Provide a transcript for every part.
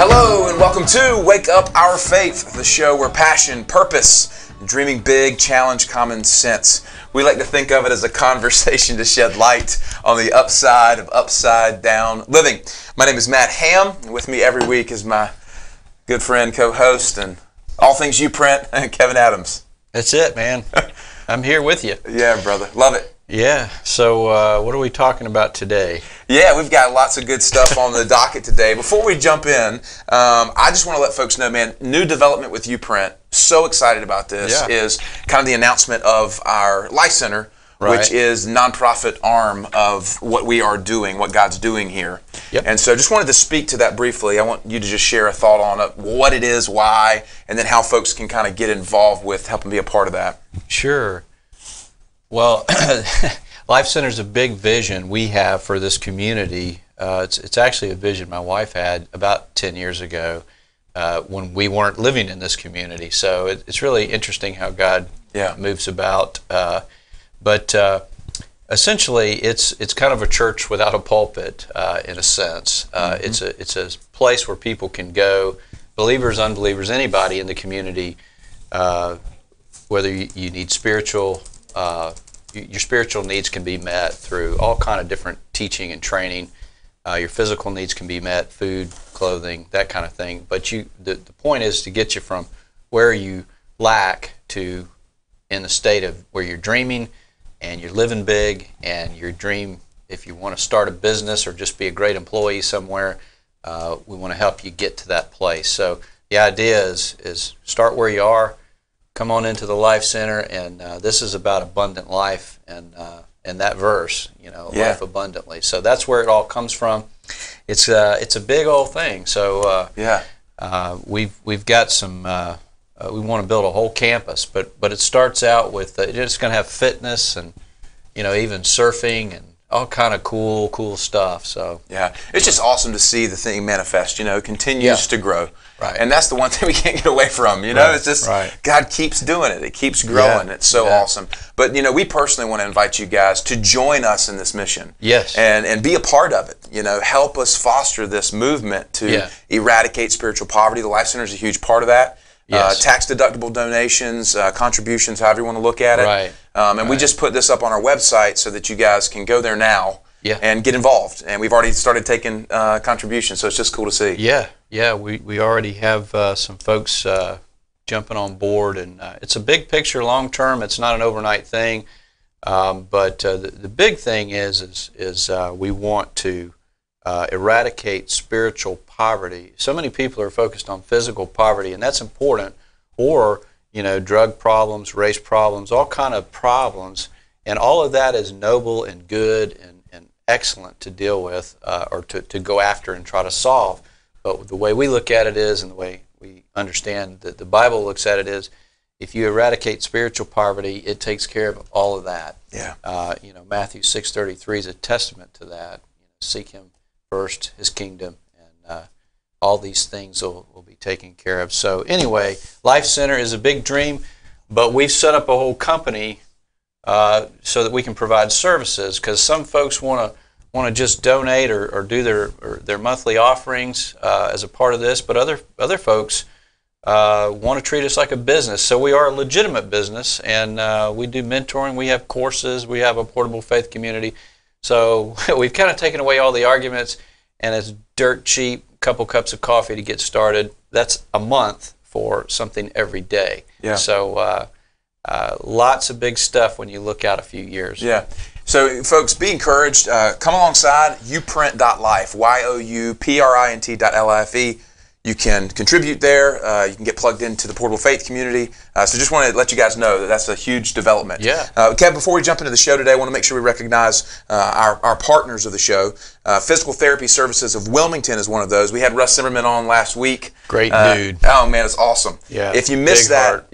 Hello and welcome to Wake Up Our Faith, the show where passion, purpose, and dreaming big challenge common sense. We like to think of it as a conversation to shed light on the upside of upside down living. My name is Matt Ham, and with me every week is my good friend, co-host, and all things you print, Kevin Adams. That's it, man. I'm here with you. Yeah, brother. Love it. Yeah. So what are we talking about today? Yeah, we've got lots of good stuff on the docket today. Before we jump in, I just want to let folks know, man, new development with UPrint. So excited about this. Is kind of the announcement of our Life Center, which is nonprofit arm of what we are doing, what God's doing here. Yep. And so just wanted to speak to that briefly. I want you to just share a thought on what it is, why, and then how folks can kind of get involved with helping be a part of that. Sure. Well, Life Center is a big vision we have for this community. It's actually a vision my wife had about 10 years ago when we weren't living in this community. So it's really interesting how God moves about. But essentially, it's kind of a church without a pulpit in a sense. It's a place where people can go, believers, unbelievers, anybody in the community, whether you need spiritual. Your spiritual needs can be met through all kind of different teaching and training. Your physical needs can be met, food, clothing, that kind of thing. But the point is to get you from where you lack to in the state of where you're dreaming and you're living big, and your dream, if you want to start a business or just be a great employee somewhere, we want to help you get to that place. So the idea is start where you are. Come on into the Life Center, and this is about abundant life, and that verse, life abundantly. So that's where it all comes from. It's a big old thing. So we've got some. We want to build a whole campus, but it starts out with it's going to have fitness and even surfing and all kind of cool stuff. So it's just awesome to see the thing manifest. It continues to grow. Right. And that's the one thing we can't get away from, It's just God keeps doing it. It keeps growing. It's so awesome. But, we personally want to invite you guys to join us in this mission. Yes. And be a part of it. Help us foster this movement to eradicate spiritual poverty. The Life Center is a huge part of that. Yes. Tax-deductible donations, contributions, however you want to look at it. Right. And we just put this up on our website so that you guys can go there now and get involved. And we've already started taking contributions, so it's just cool to see. Yeah, we already have some folks jumping on board, and it's a big picture, long term. It's not an overnight thing, but the big thing is we want to eradicate spiritual poverty. So many people are focused on physical poverty, and that's important, or drug problems, race problems, all kind of problems, and all of that is noble and good and excellent to deal with or to go after and try to solve. But the way we look at it is, and the way we understand that the Bible looks at it is, if you eradicate spiritual poverty, it takes care of all of that. Yeah. Matthew 6:33 is a testament to that. Seek Him first, His kingdom, and all these things will be taken care of. So anyway, Life Center is a big dream, but we've set up a whole company so that we can provide services, because some folks want to just donate or do their monthly offerings as a part of this, but other folks want to treat us like a business. So we are a legitimate business, and we do mentoring. We have courses. We have a portable faith community. So we've kind of taken away all the arguments, and it's dirt cheap, couple cups of coffee to get started. That's a month for something every day. Yeah. So lots of big stuff when you look out a few years. Yeah. So, folks, be encouraged. Come alongside uprint.life, youprint.life. You can contribute there. You can get plugged into the Portable Faith community. So just want to let you guys know that that's a huge development. Yeah. Kev, before we jump into the show today, I want to make sure we recognize our partners of the show. Physical Therapy Services of Wilmington is one of those. We had Russ Zimmerman on last week. Great dude. Oh, man, it's awesome. Yeah. If you missed that,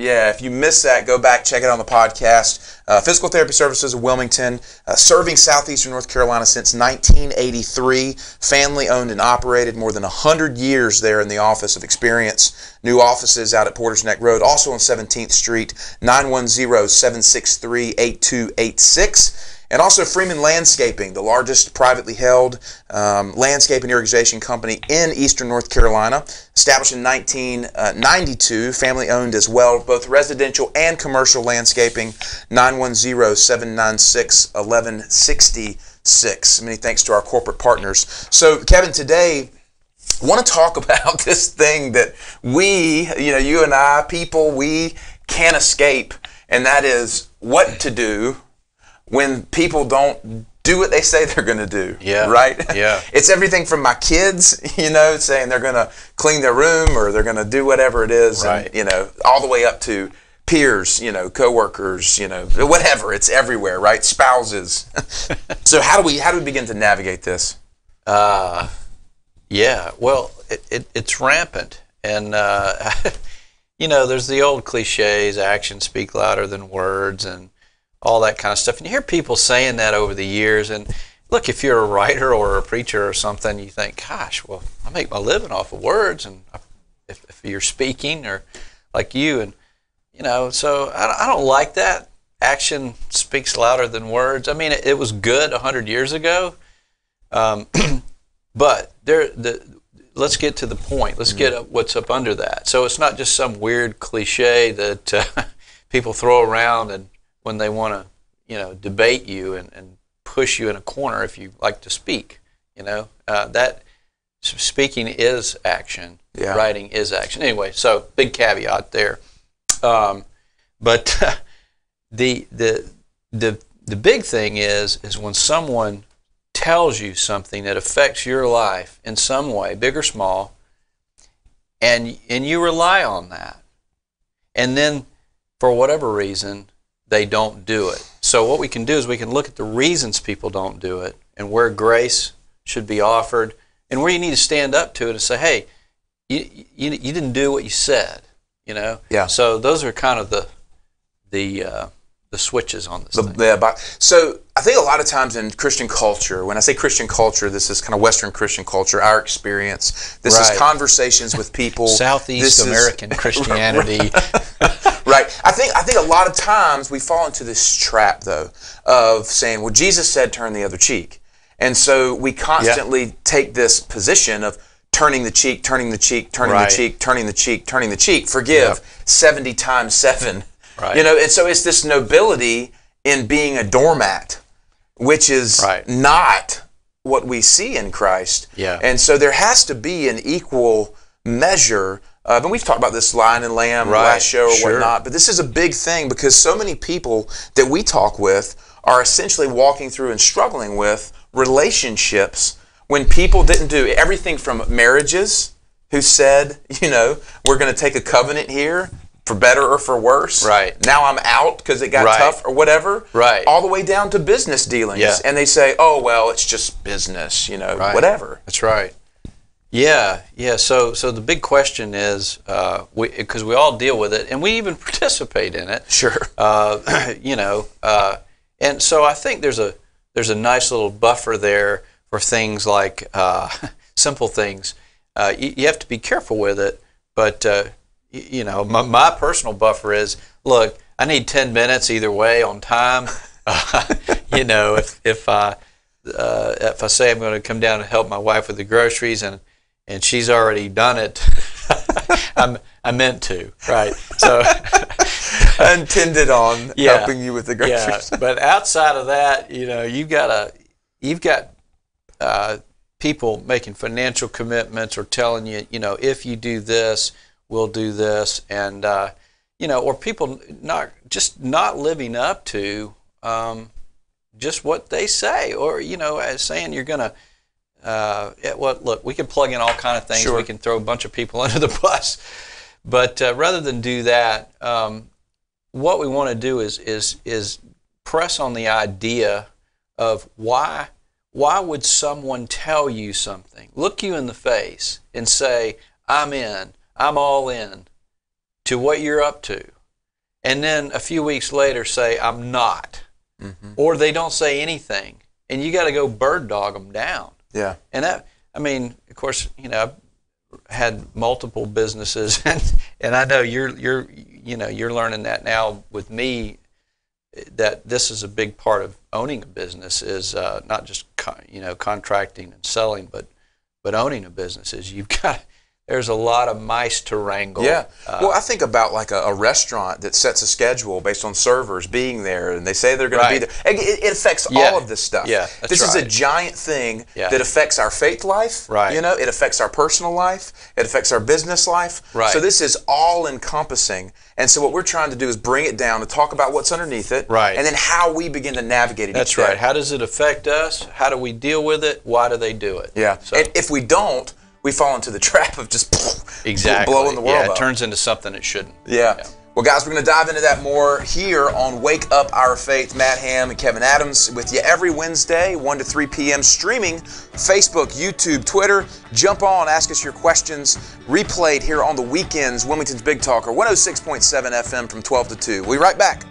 go back, check it on the podcast. Physical Therapy Services of Wilmington, serving southeastern North Carolina since 1983, family owned and operated, more than 100 years there in the office of experience. New offices out at Porter's Neck Road, also on 17th Street, 910-763-8286. And also Freeman Landscaping, the largest privately held landscape and irrigation company in eastern North Carolina, established in 1992, family owned as well, both residential and commercial landscaping, 910-796-1166. Many thanks to our corporate partners. So Kevin, today I want to talk about this thing that we, you and I, people, we can't escape, and that is what to do when people don't do what they say they're going to do. Yeah. Right? Yeah. It's everything from my kids, saying they're going to clean their room or they're going to do whatever it is, right. And, all the way up to peers, coworkers, whatever. It's everywhere, right? Spouses. So how do we begin to navigate this? Yeah, well, it's rampant, and there's the old cliches: actions speak louder than words, and all that kind of stuff. And you hear people saying that over the years. And look, if you're a writer or a preacher or something, you think, "Gosh, well, I make my living off of words." And if you're speaking, or like you, and so I don't like that. Action speaks louder than words. I mean, it was good 100 years ago. But let's get to the point. Let's get what's up under that. So it's not just some weird cliche that people throw around and when they want to, debate you and push you in a corner if you like to speak. That speaking is action. Yeah. Writing is action. Anyway, so big caveat there. But the big thing is when someone tells you something that affects your life in some way, big or small, and you rely on that, and then for whatever reason they don't do it. So what we can do is we can look at the reasons people don't do it and where grace should be offered and where you need to stand up to it and say, hey, you didn't do what you said. Yeah. So those are kind of the switches on this thing. So I think a lot of times in Christian culture, when I say Christian culture, this is kind of Western Christian culture, our experience. This is conversations with people. Southeast American Christianity. Right. I think a lot of times we fall into this trap, though, of saying, well, Jesus said turn the other cheek. And so we constantly take this position of turning the cheek, turning the cheek, turning the cheek, turning the cheek, turning the cheek. Forgive 70 times 7. Right. And so it's this nobility in being a doormat, which is not what we see in Christ. Yeah. And so there has to be an equal measure of, and we've talked about this lion and lamb last show or whatnot, but this is a big thing because so many people that we talk with are essentially walking through and struggling with relationships when people didn't do everything from marriages who said, we're going to take a covenant here, for better or for worse. Right. Now I'm out because it got tough or whatever. Right. All the way down to business dealings. Yeah. And they say, oh, well, it's just business, whatever. That's right. Yeah. So the big question is, because we all deal with it and we even participate in it. Sure. And so I think there's a nice little buffer there for things like simple things. You have to be careful with it, but my personal buffer is, look, I need 10 minutes either way on time. If I say I'm going to come down and help my wife with the groceries and she's already done it, I meant to, right? So I intended on helping you with the groceries. Yeah, but outside of that, you've got people making financial commitments or telling you, if you do this, we'll do this, and or people not living up to just what they say, or as saying you're gonna. Look, we can plug in all kind of things. Sure. We can throw a bunch of people under the bus, but rather than do that, what we want to do is press on the idea of why would someone tell you something, look you in the face, and say, I'm in. I'm all in to what you're up to. And then a few weeks later say, I'm not. Mm-hmm. Or they don't say anything. And you got to go bird dog them down. Yeah. And that, of course, I've had multiple businesses and I know you're learning that now with me that this is a big part of owning a business is not just contracting and selling, but owning a business is there's a lot of mice to wrangle. Yeah. Well, I think about like a restaurant that sets a schedule based on servers being there, and they say they're going to be there. It affects all of this stuff. Yeah, this is a giant thing that affects our faith life. Right. It affects our personal life. It affects our business life. Right. So this is all encompassing. And so what we're trying to do is bring it down to talk about what's underneath it, right, and then how we begin to navigate it. That's right. How does it affect us? How do we deal with it? Why do they do it? Yeah. So, and if we don't, we fall into the trap of just blowing the world up. Yeah, it turns into something it shouldn't. Yeah. Well, guys, we're going to dive into that more here on Wake Up Our Faith. Matt Ham and Kevin Adams with you every Wednesday, 1 to 3 p.m., streaming Facebook, YouTube, Twitter. Jump on, ask us your questions. Replayed here on the weekends, Wilmington's Big Talker, 106.7 FM from 12 to 2. We'll be right back.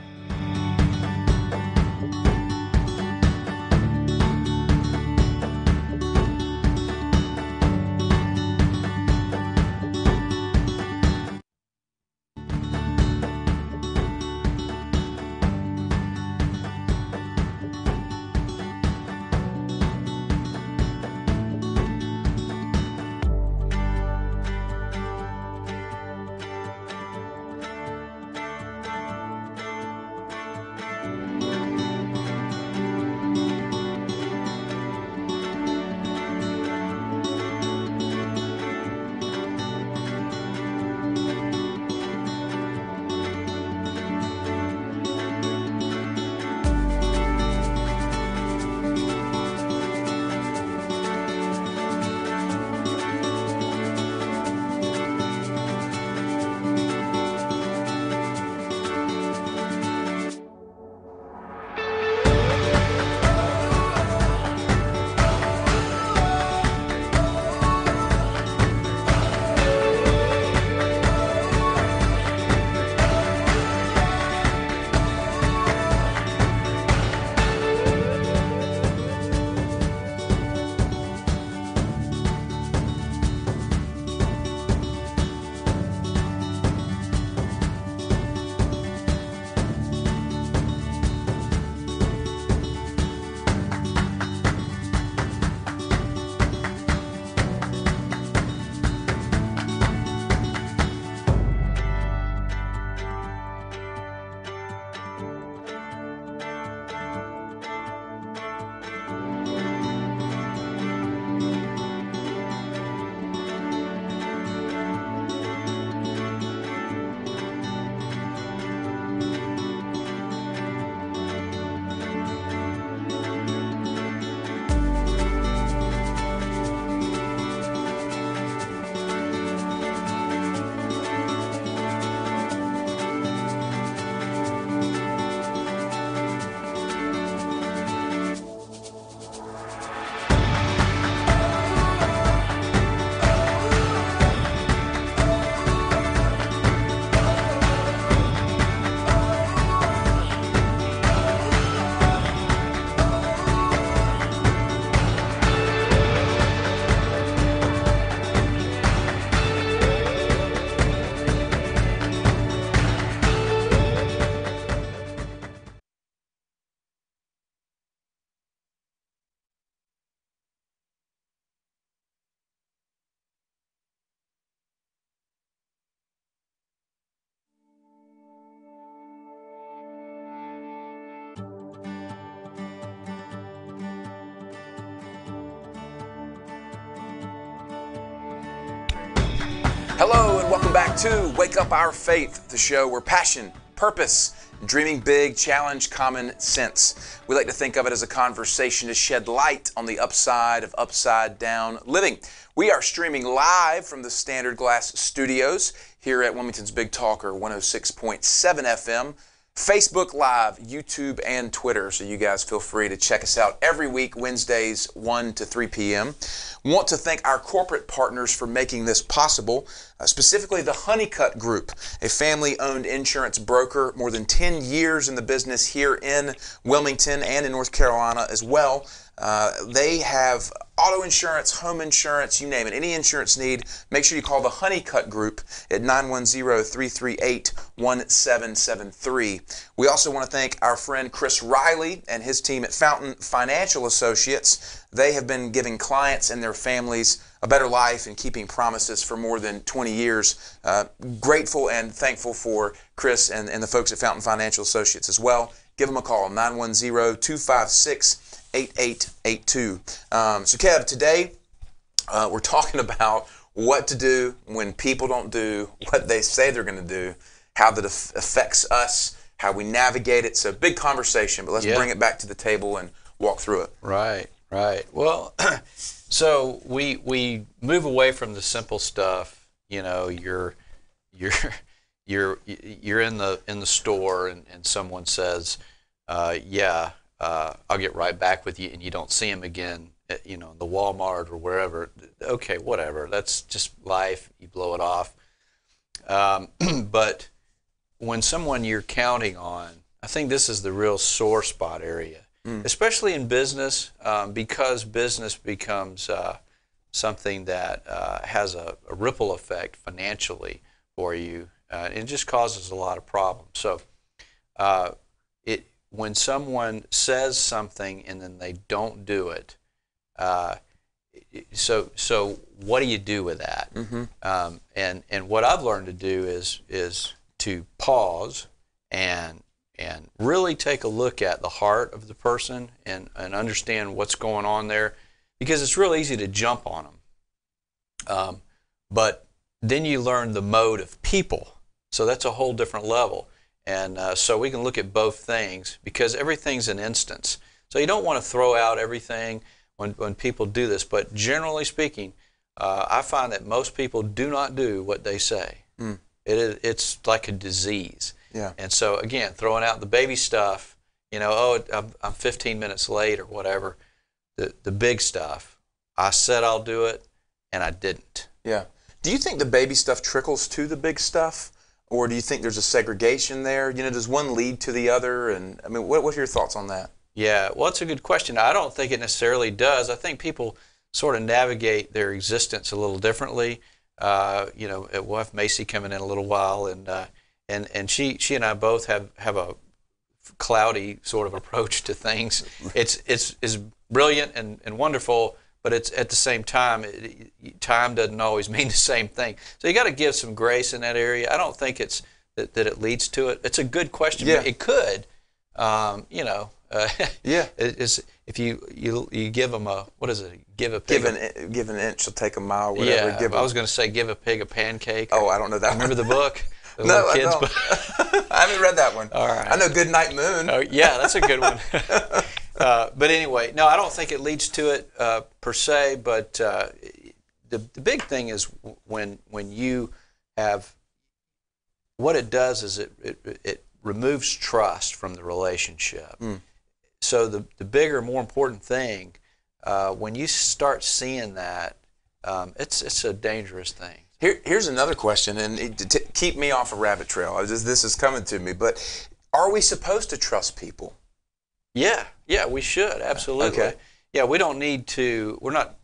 Hello and welcome back to Wake Up Our Faith, the show where passion, purpose, and dreaming big challenge common sense. We like to think of it as a conversation to shed light on the upside of upside down living. We are streaming live from the Standard Glass Studios here at Wilmington's Big Talker 106.7 FM. Facebook Live, YouTube, and Twitter, so you guys feel free to check us out every week, Wednesdays, 1 to 3 p.m. Want to thank our corporate partners for making this possible, specifically the Honeycutt Group, a family-owned insurance broker, more than 10 years in the business here in Wilmington and in North Carolina as well. They have auto insurance, home insurance, you name it, any insurance need. Make sure you call the Honeycutt Group at 910-338-1773. We also want to thank our friend Chris Riley and his team at Fountain Financial Associates. They have been giving clients and their families a better life and keeping promises for more than 20 years. Grateful and thankful for Chris and the folks at Fountain Financial Associates as well. Give them a call, 910-256-8882. So Kev, today we're talking about what to do when people don't do what they say they're going to do, how that affects us, how we navigate it. So big conversation, but let's bring it back to the table and walk through it. Right. Well, so we move away from the simple stuff. You know, you're in the store and someone says, I'll get right back with you, and you don't see him again, the Walmart or wherever. Okay, whatever. That's just life. You blow it off. But when someone you're counting on, I think this is the real sore spot area, especially in business, because business becomes something that has a ripple effect financially for you. It just causes a lot of problems. So when someone says something and then they don't do it, so what do you do with that? And what I've learned to do is to pause and really take a look at the heart of the person and understand what's going on there, because it's real easy to jump on them. But then you learn the mode of people. So that's a whole different level. And so we can look at both things, because everything's an instance. So you don't want to throw out everything when people do this. But generally speaking, I find that most people do not do what they say. It's like a disease. Yeah. And so, again, throwing out the baby stuff, I'm 15 minutes late or whatever. The big stuff, I said I'll do it, and I didn't. Yeah. Do you think the baby stuff trickles to the big stuff? Or do you think there's a segregation there? Does one lead to the other? And I mean, what are your thoughts on that? Yeah, well, it's a good question. I don't think it necessarily does. I think people sort of navigate their existence a little differently. We'll have Macy coming in a little while, and she and I both have a cloudy sort of approach to things. It's brilliant and wonderful, but it's at the same time, time doesn't always mean the same thing. So you got to give some grace in that area. I don't think it's that it leads to it. It's a good question. Yeah. But it could. If you give them a, what is it? Give a pig. Give an inch, will take a mile. Whatever. Yeah. I was going to say give a pig a pancake. Oh, I don't know that. Remember the book? The No, little kids I don't. book? I haven't read that one. All right. I know Good Night Moon. Oh, yeah, that's a good one. But anyway, no, I don't think it leads to it per se. But the big thing is when you have, what it does is it removes trust from the relationship. So the bigger, more important thing, when you start seeing that, it's a dangerous thing. Here's another question, and to keep me off a rabbit trail. This is coming to me, but are we supposed to trust people? Yeah, we should, absolutely. Okay. Yeah, we don't need to. We're not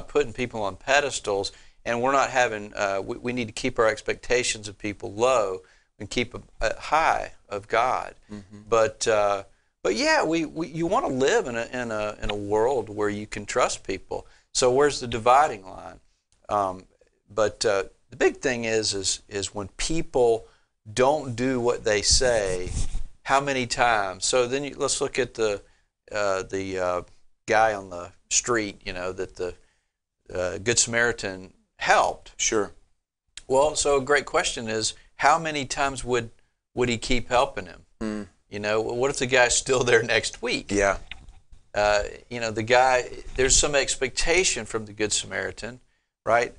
putting people on pedestals, and we're not having. We need to keep our expectations of people low and keep a high of God. But yeah, you want to live in a world where you can trust people. So where's the dividing line? But the big thing is when people don't do what they say, how many times? So then let's look at the guy on the street, that the Good Samaritan helped. Sure. Well, so a great question is, how many times would he keep helping him? What if the guy's still there next week? Yeah. The guy, there's some expectation from the Good Samaritan, right?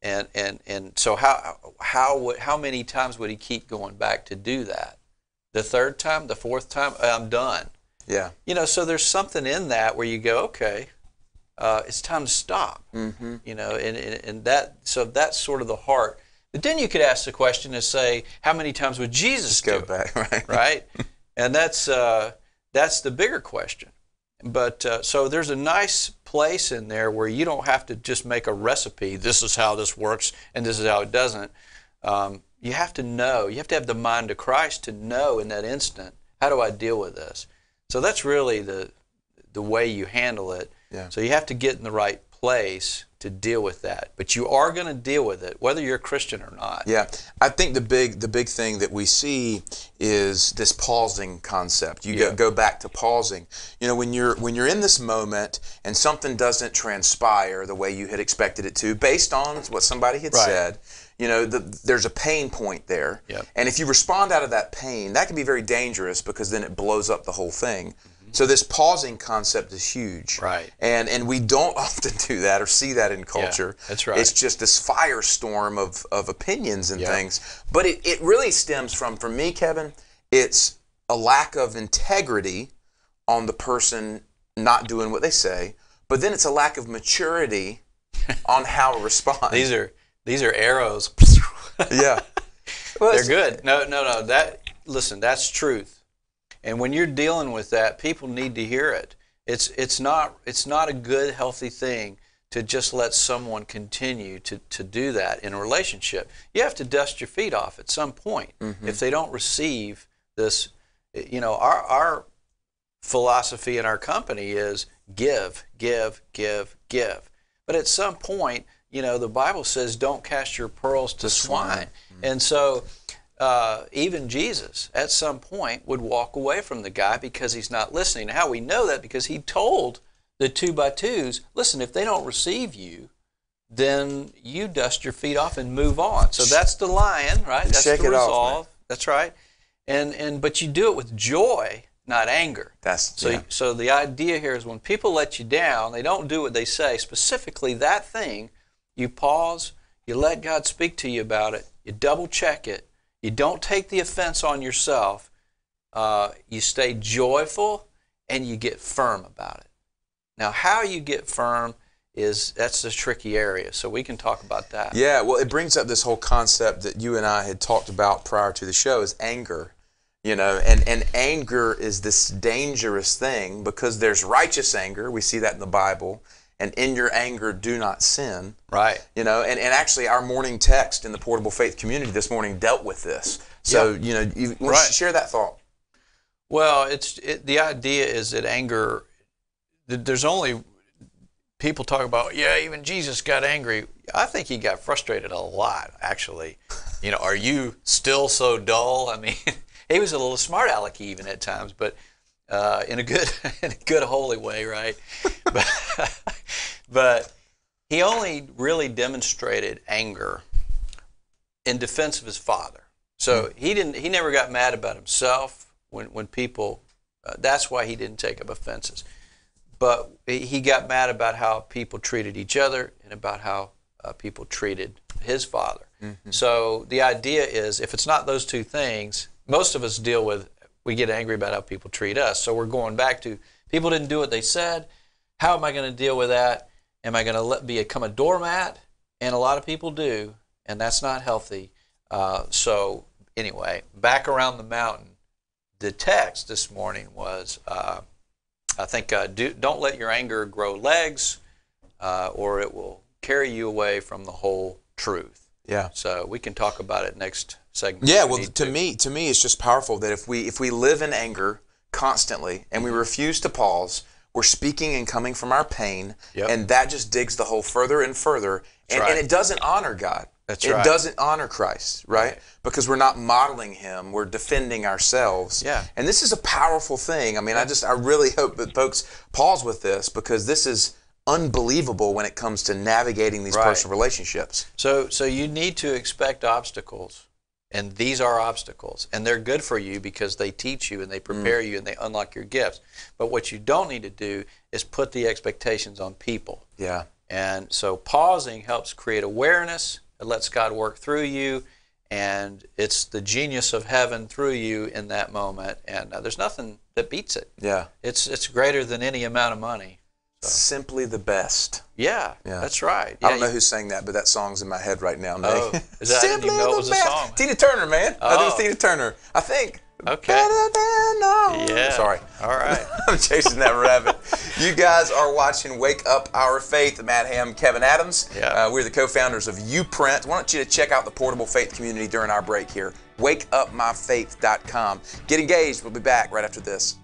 And so how many times would he keep going back to do that? The third time, the fourth time, I'm done. Yeah. So there's something in that where you go, okay, it's time to stop. And so that's sort of the heart. But then you could ask the question and say, how many times would Jesus go back, right? Right? And that's the bigger question. So there's a nice place in there where you don't have to just make a recipe. This is how this works, and this is how it doesn't. You have to know. You have to have the mind of Christ to know in that instant, how do I deal with this? So that's really the way you handle it. Yeah. So you have to get in the right place to deal with that. But you are going to deal with it, whether you're a Christian or not. Yeah. I think the big thing that we see is this pausing concept. You go back to pausing. You know, when you're in this moment and something doesn't transpire the way you had expected it to, based on what somebody had said, you know, there's a pain point there. Yep. And if you respond out of that pain, that can be very dangerous because then it blows up the whole thing. So this pausing concept is huge. Right. And we don't often do that or see that in culture. Yeah, that's right. It's just this firestorm of opinions and things. But it really stems from, for me, Kevin, it's a lack of integrity on the person not doing what they say, but then it's a lack of maturity on how to respond. These are arrows. Yeah. Well, they're good. No. Listen, that's truth. And when you're dealing with that, people need to hear it. It's not a good, healthy thing to just let someone continue to do that in a relationship. You have to dust your feet off at some point. If they don't receive this, you know, our philosophy in our company is give. But at some point, you know, the Bible says don't cast your pearls to swine. And so even Jesus, at some point, would walk away from the guy because he's not listening. How we know that? Because he told the 2x2s, listen, if they don't receive you, then you dust your feet off and move on. So that's the lion, right? That's Shake the it resolve. off, that's right. But you do it with joy, not anger. So the idea here is when people let you down, they don't do what they say, specifically that thing, you pause, you let God speak to you about it, you double check it, you don't take the offense on yourself, you stay joyful, and you get firm about it. Now, how you get firm that's the tricky area, so we can talk about that. Yeah, well, it brings up this whole concept that you and I had talked about prior to the show is anger. You know, and anger is this dangerous thing because there's righteous anger. We see that in the Bible. And in your anger, do not sin. Right. You know, and actually our morning text in the Portable Faith community this morning dealt with this. So, you know, you want to share that thought. Well, the idea is that anger, there's only, people talk about, even Jesus got angry. I think he got frustrated a lot, actually. You know, are you still so dull? I mean, he was a little smart alecky even at times, but in a good holy way, right? But he only really demonstrated anger in defense of his Father. So he never got mad about himself when people. That's why he didn't take up offenses. But he got mad about how people treated each other and about how people treated his Father. So the idea is, if it's not those two things, most of us we get angry about how people treat us. So we're going back to, people didn't do what they said. How am I going to deal with that? Am I going to become a doormat? And a lot of people do, and that's not healthy. So anyway, back around the mountain. The text this morning was, I think, don't let your anger grow legs, or it will carry you away from the whole truth. Yeah. So we can talk about it next segment. Yeah. Well, to me, it's just powerful that if we live in anger constantly and we refuse to pause, we're speaking and coming from our pain, and that just digs the hole further and further, and it doesn't honor God. It doesn't honor Christ, right? Because we're not modeling Him. We're defending ourselves. Yeah. And this is a powerful thing. I mean, I really hope that folks pause with this, because this is unbelievable when it comes to navigating these personal relationships. So you need to expect obstacles. And these are obstacles, and they're good for you because they teach you and they prepare you and they unlock your gifts. But what you don't need to do is put the expectations on people. Yeah. And so pausing helps create awareness. It lets God work through you, and it's the genius of heaven through you in that moment. And there's nothing that beats it. Yeah. It's greater than any amount of money. So. Simply the best. Yeah, that's right. I don't know who sang that, but that song's in my head right now. Oh, is that, I didn't even know it was a song. Tina Turner, man. Oh. I do Tina Turner. I think. Okay. Better than all. Yeah. Sorry. All right. I'm chasing that rabbit. You guys are watching Wake Up Our Faith. Matt Ham, Kevin Adams. Yeah. We're the co-founders of UPrint. Why don't you check out the portable faith community during our break here. WakeUpMyFaith.com. Get engaged. We'll be back right after this.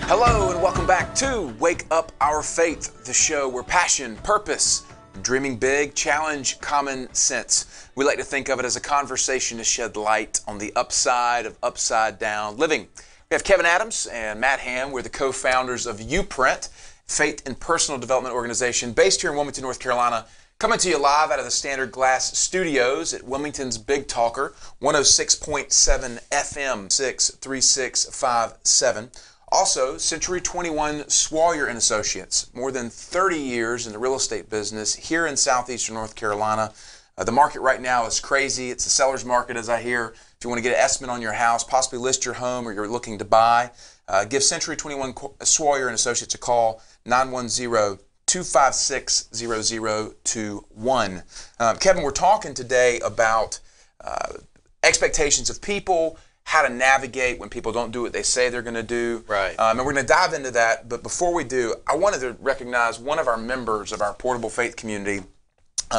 Hello and welcome back to Wake Up Our Faith, the show where passion, purpose, dreaming big, challenge common sense. We like to think of it as a conversation to shed light on the upside of upside down living. We have Kevin Adams and Matt Ham. We're the co-founders of Uprint, faith and personal development organization based here in Wilmington, North Carolina. Coming to you live out of the Standard Glass Studios at Wilmington's Big Talker, 106.7 FM, 63657. Also, Century 21 Swalyer and Associates, more than 30 years in the real estate business here in southeastern North Carolina. The market right now is crazy. It's a seller's market, as I hear. If you want to get an estimate on your house, possibly list your home, or you're looking to buy, give Century 21 Swalyer and Associates a call, 910-256-0021. Kevin, we're talking today about expectations of people, how to navigate when people don't do what they say they're going to do. Right. And we're going to dive into that. But before we do, I wanted to recognize one of our members of our Portable Faith community,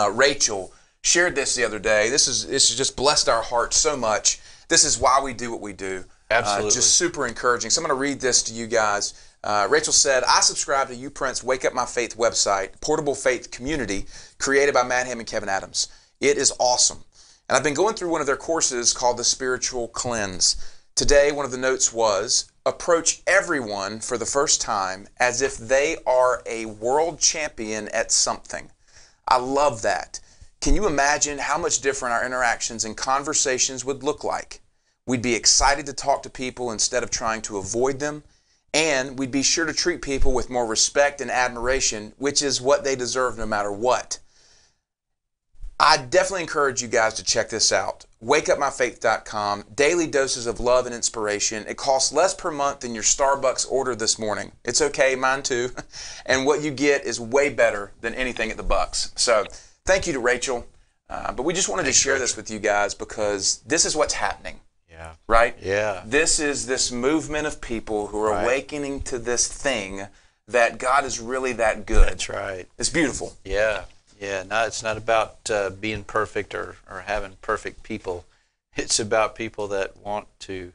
Rachel, shared this the other day. This has just blessed our hearts so much. This is why we do what we do. Absolutely. Just super encouraging. So I'm going to read this to you guys. Rachel said, I subscribe to Uprint's Wake Up My Faith website, Portable Faith Community, created by Matt Ham and Kevin Adams. It is awesome. And I've been going through one of their courses called The Spiritual Cleanse. Today, one of the notes was, approach everyone for the first time as if they are a world champion at something. I love that. Can you imagine how much different our interactions and conversations would look like? We'd be excited to talk to people instead of trying to avoid them. And we'd be sure to treat people with more respect and admiration, which is what they deserve no matter what. I definitely encourage you guys to check this out. WakeUpMyFaith.com, daily doses of love and inspiration. It costs less per month than your Starbucks order this morning. It's okay, mine too. And what you get is way better than anything at the Bucks. So thank you to Rachel. But we just wanted to share this with you guys because this is what's happening. Yeah. Right? Yeah. This is this movement of people who are awakening to this thing that God is really that good. That's right. It's beautiful. Yeah. Yeah, no, it's not about being perfect or having perfect people. It's about people that want to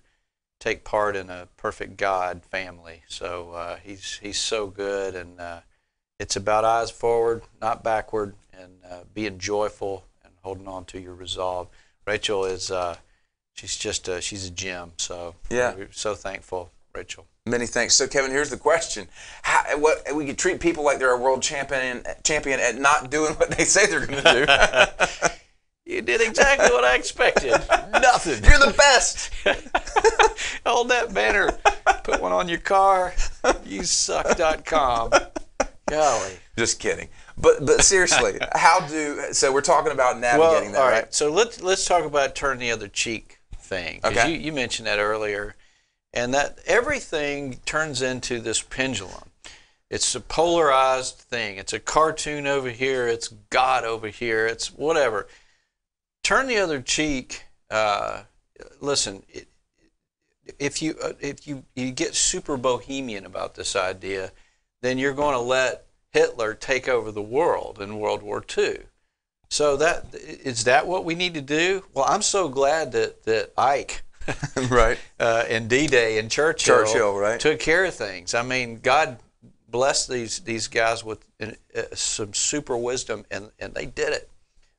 take part in a perfect God family. So he's so good, and it's about eyes forward, not backward, and being joyful and holding on to your resolve. Rachel is she's a gem. So yeah, we're so thankful, Rachel. Many thanks. So, Kevin, here's the question: what we could treat people like they're a world champion at not doing what they say they're going to do. You did exactly what I expected. Nothing. You're the best. Hold that banner. Put one on your car. YouSuck.com. Golly. Just kidding. But seriously, so we're talking about navigating that, all right? So let's talk about turn the other cheek thing. Because okay. you mentioned that earlier. And that everything turns into this pendulum. It's a polarized thing. It's a cartoon over here. It's God over here. It's whatever. Turn the other cheek. Listen, if you get super bohemian about this idea, then you're going to let Hitler take over the world in World War II. So is that what we need to do? Well, I'm so glad that Ike right. And D-Day and Churchill right. took care of things. I mean, God blessed these guys with some super wisdom, and they did it.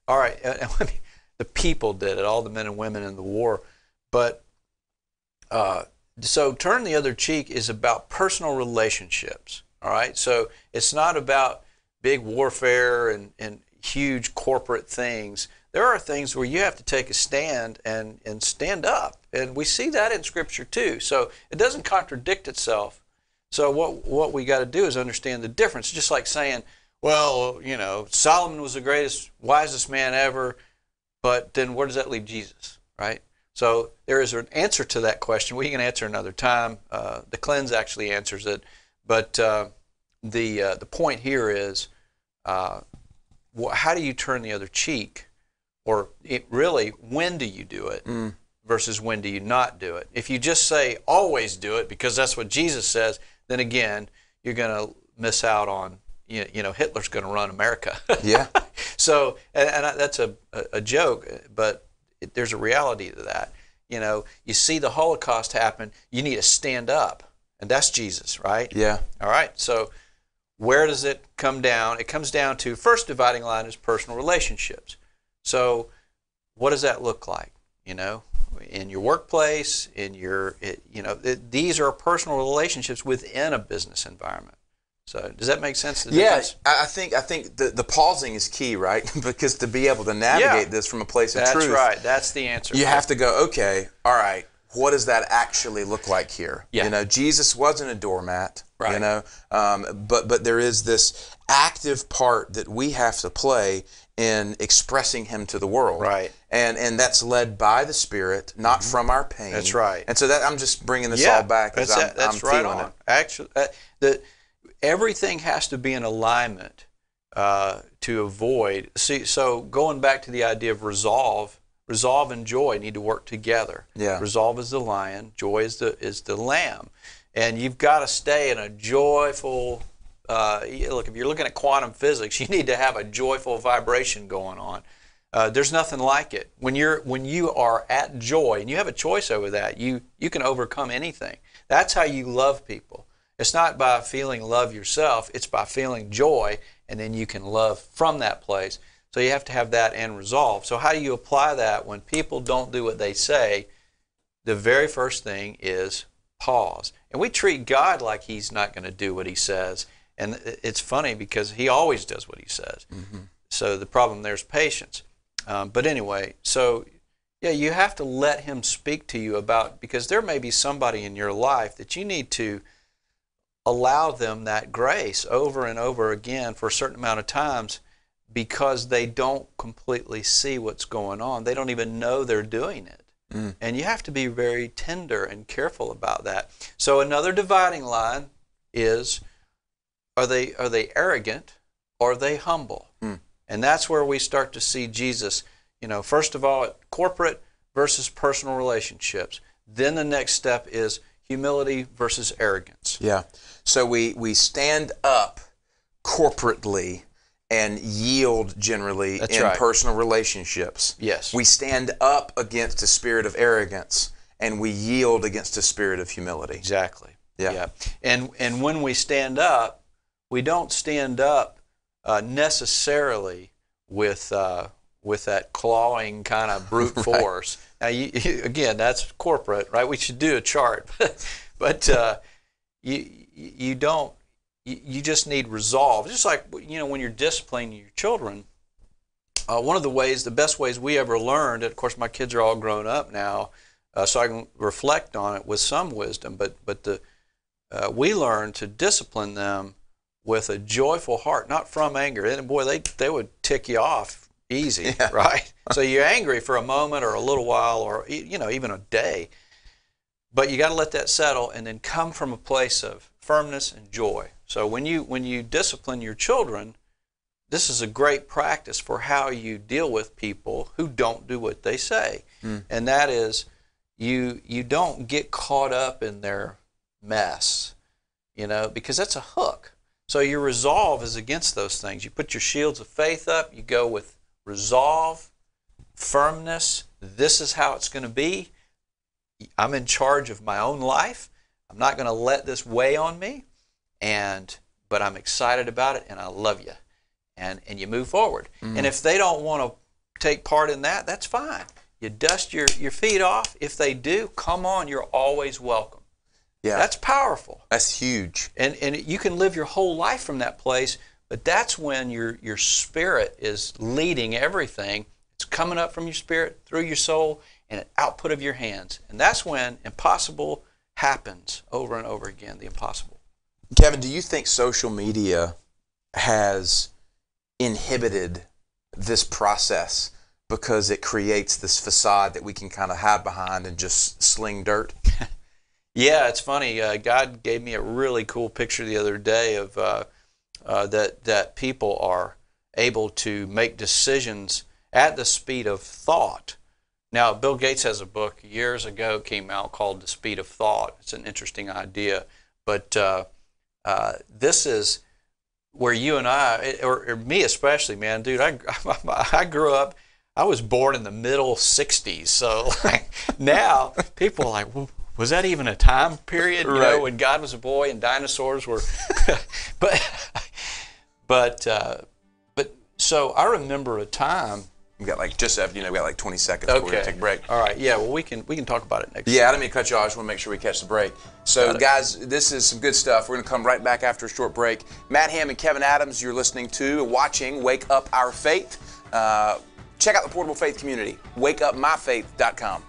All right, the people did it, all the men and women in the war. But so turn the other cheek is about personal relationships. All right, so it's not about big warfare and huge corporate things. There are things where you have to take a stand and stand up. And we see that in Scripture too. So it doesn't contradict itself. So what we got to do is understand the difference. Just like saying, well, Solomon was the greatest, wisest man ever, but then where does that leave Jesus, right? So there is an answer to that question. We can answer another time. The cleanse actually answers it. But the point here is, how do you turn the other cheek? Or when do you do it versus when do you not do it? If you just say always do it because that's what Jesus says, then again, you're going to miss out on, Hitler's going to run America. Yeah. So, and that's a joke, but there's a reality to that. You see the Holocaust happen, you need to stand up and that's Jesus, right? Yeah. All right, so where does it come down? It comes down to, first dividing line is personal relationships. So what does that look like? You know, in your workplace, these are personal relationships within a business environment. So does that make sense? Yeah, I think the pausing is key, right? Because to be able to navigate this from a place of truth. That's right. That's the answer. You have to go, okay, all right, what does that actually look like here? Yeah. You know, Jesus wasn't a doormat, right. You know, but there is this active part that we have to play in expressing him to the world. Right. And that's led by the Spirit, not from our pain. That's right. And so that I'm just bringing this all back because I'm right feeling on. it. Actually, everything has to be in alignment to avoid. See, so going back to the idea of resolve and joy need to work together. Yeah. Resolve is the lion, joy is the lamb, and you've got to stay in a joyful. Look, if you're looking at quantum physics, you need to have a joyful vibration going on. There's nothing like it. When you are at joy and you have a choice over that, you can overcome anything. That's how you love people. It's not by feeling love yourself, it's by feeling joy, and then you can love from that place. So you have to have that end resolve. So how do you apply that when people don't do what they say? The very first thing is pause. And we treat God like he's not going to do what he says. And it's funny because he always does what he says. Mm-hmm. So the problem there is patience. But anyway, so yeah, you have to let him speak to you about, because there may be somebody in your life that you need to allow them that grace over and over again for a certain amount of times, because they don't completely see what's going on. They don't even know they're doing it. Mm. And you have to be very tender and careful about that. So another dividing line is, are they arrogant or are they humble? Mm. And that's where we start to see Jesus, first of all, corporate versus personal relationships. Then the next step is humility versus arrogance. Yeah. So we stand up corporately and yield generally in personal relationships. Yes. We stand up against a spirit of arrogance and we yield against a spirit of humility. Exactly. Yeah. And when we stand up, we don't stand up necessarily with that clawing kind of brute force. Now, again, that's corporate, right? We should do a chart, but you don't. You just need resolve. Just like when you're disciplining your children. One of the best ways we ever learned, and of course my kids are all grown up now, so I can reflect on it with some wisdom. But we learned to discipline them with a joyful heart, not from anger. And boy, they would tick you off easy, yeah. Right? So you're angry for a moment or a little while or even a day, but you got to let that settle and then come from a place of firmness and joy. So when you discipline your children, this is a great practice for how you deal with people who don't do what they say. Mm. And that is, you don't get caught up in their mess, because that's a hook. So your resolve is against those things. You put your shields of faith up, you go with resolve, firmness. This is how it's going to be. I'm in charge of my own life. I'm not going to let this weigh on me, but I'm excited about it and I love you. And you move forward. Mm. And if they don't want to take part in that, that's fine. You dust your feet off. If they do, come on, you're always welcome. Yeah. That's powerful. That's huge. And you can live your whole life from that place, but that's when your spirit is leading everything. It's coming up from your spirit, through your soul, and an output of your hands. And that's when impossible happens over and over again, the impossible. Kevin, do you think social media has inhibited this process because it creates this facade that we can kind of hide behind and just sling dirt? Yeah, it's funny. God gave me a really cool picture the other day of that people are able to make decisions at the speed of thought. Now, Bill Gates has a book years ago came out called The Speed of Thought. It's an interesting idea, but this is where you and I, or me especially, man, dude, I grew up, I was born in the middle 60s, so like now people are like, well, was that even a time period? You know, when God was a boy and dinosaurs were, but so I remember a time. We got like we got like 20 seconds before we take a break. All right. Yeah. Well, we can talk about it next. Yeah, I didn't mean to cut you off. I just want to make sure we catch the break. So, guys, this is some good stuff. We're going to come right back after a short break. Matt Ham and Kevin Adams, you're listening to and watching Wake Up Our Faith. Check out the Portable Faith community. WakeUpMyFaith.com.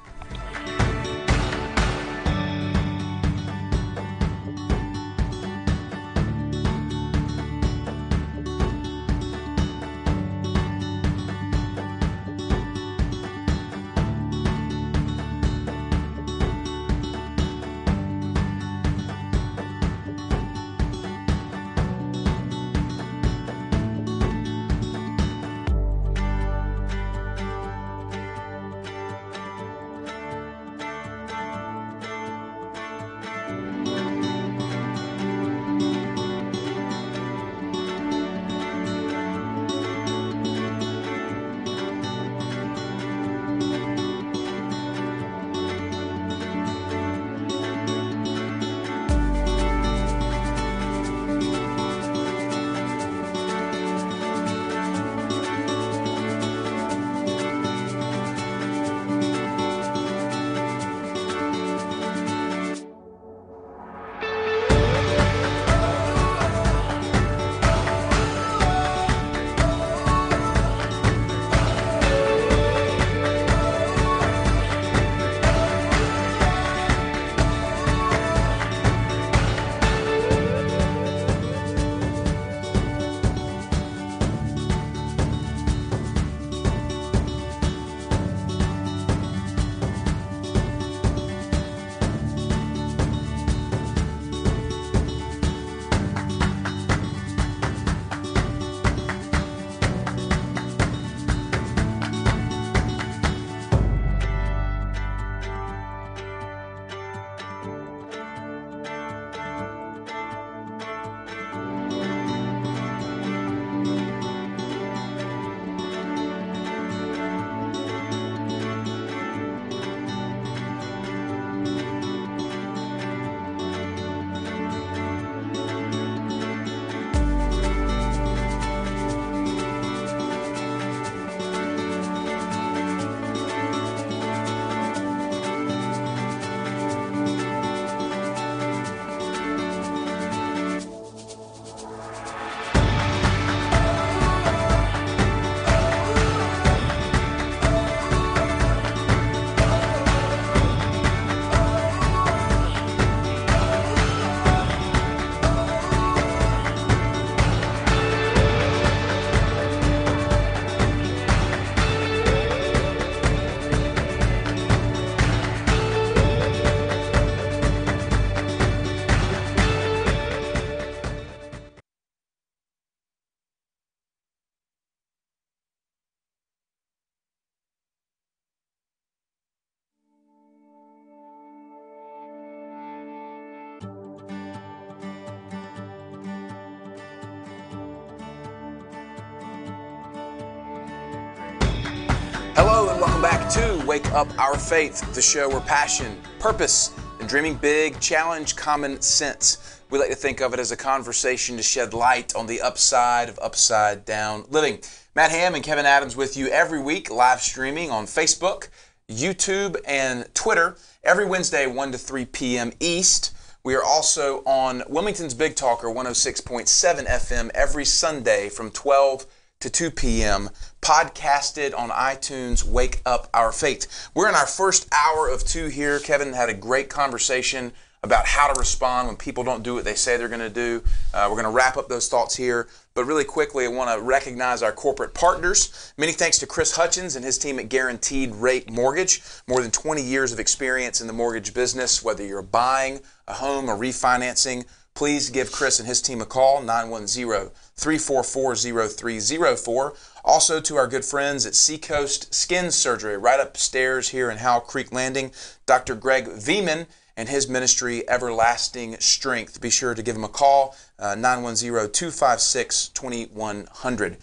Hello and welcome back to Wake Up Our Faith, the show where passion, purpose, and dreaming big challenge common sense. We like to think of it as a conversation to shed light on the upside of upside down living. Matt Ham and Kevin Adams with you every week, live streaming on Facebook, YouTube, and Twitter every Wednesday 1 to 3 p.m. East. We are also on Wilmington's Big Talker 106.7 FM every Sunday from 12 to 2 p.m. Podcasted on iTunes, Wake Up Our Faith. We're in our first hour of 2 here. Kevin had a great conversation about how to respond when people don't do what they say they're going to do. We're going to wrap up those thoughts here. But really quickly, I want to recognize our corporate partners. Many thanks to Chris Hutchins and his team at Guaranteed Rate Mortgage. More than 20 years of experience in the mortgage business. Whether you're buying a home or refinancing, please give Chris and his team a call, 910-344-0304. Also to our good friends at Seacoast Skin Surgery, right upstairs here in Howell Creek Landing, Dr. Greg Veman and his ministry, Everlasting Strength. Be sure to give him a call, 910-256-2100.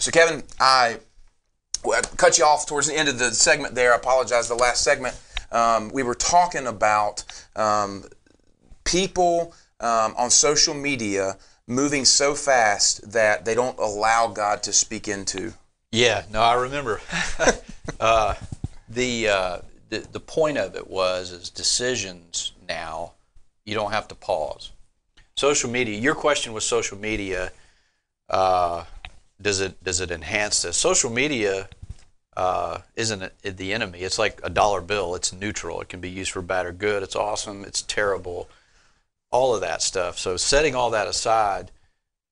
So Kevin, I Well, I cut you off towards the end of the segment there. I apologize. The last segment, we were talking about people on social media moving so fast that they don't allow God to speak into. Yeah, no, I remember. The point of it is decisions now, you don't have to pause. Social media, your question was social media, does it enhance this? Social media isn't the enemy. It's like a dollar bill. It's neutral. It can be used for bad or good. It's awesome. It's terrible. All of that stuff. So setting all that aside,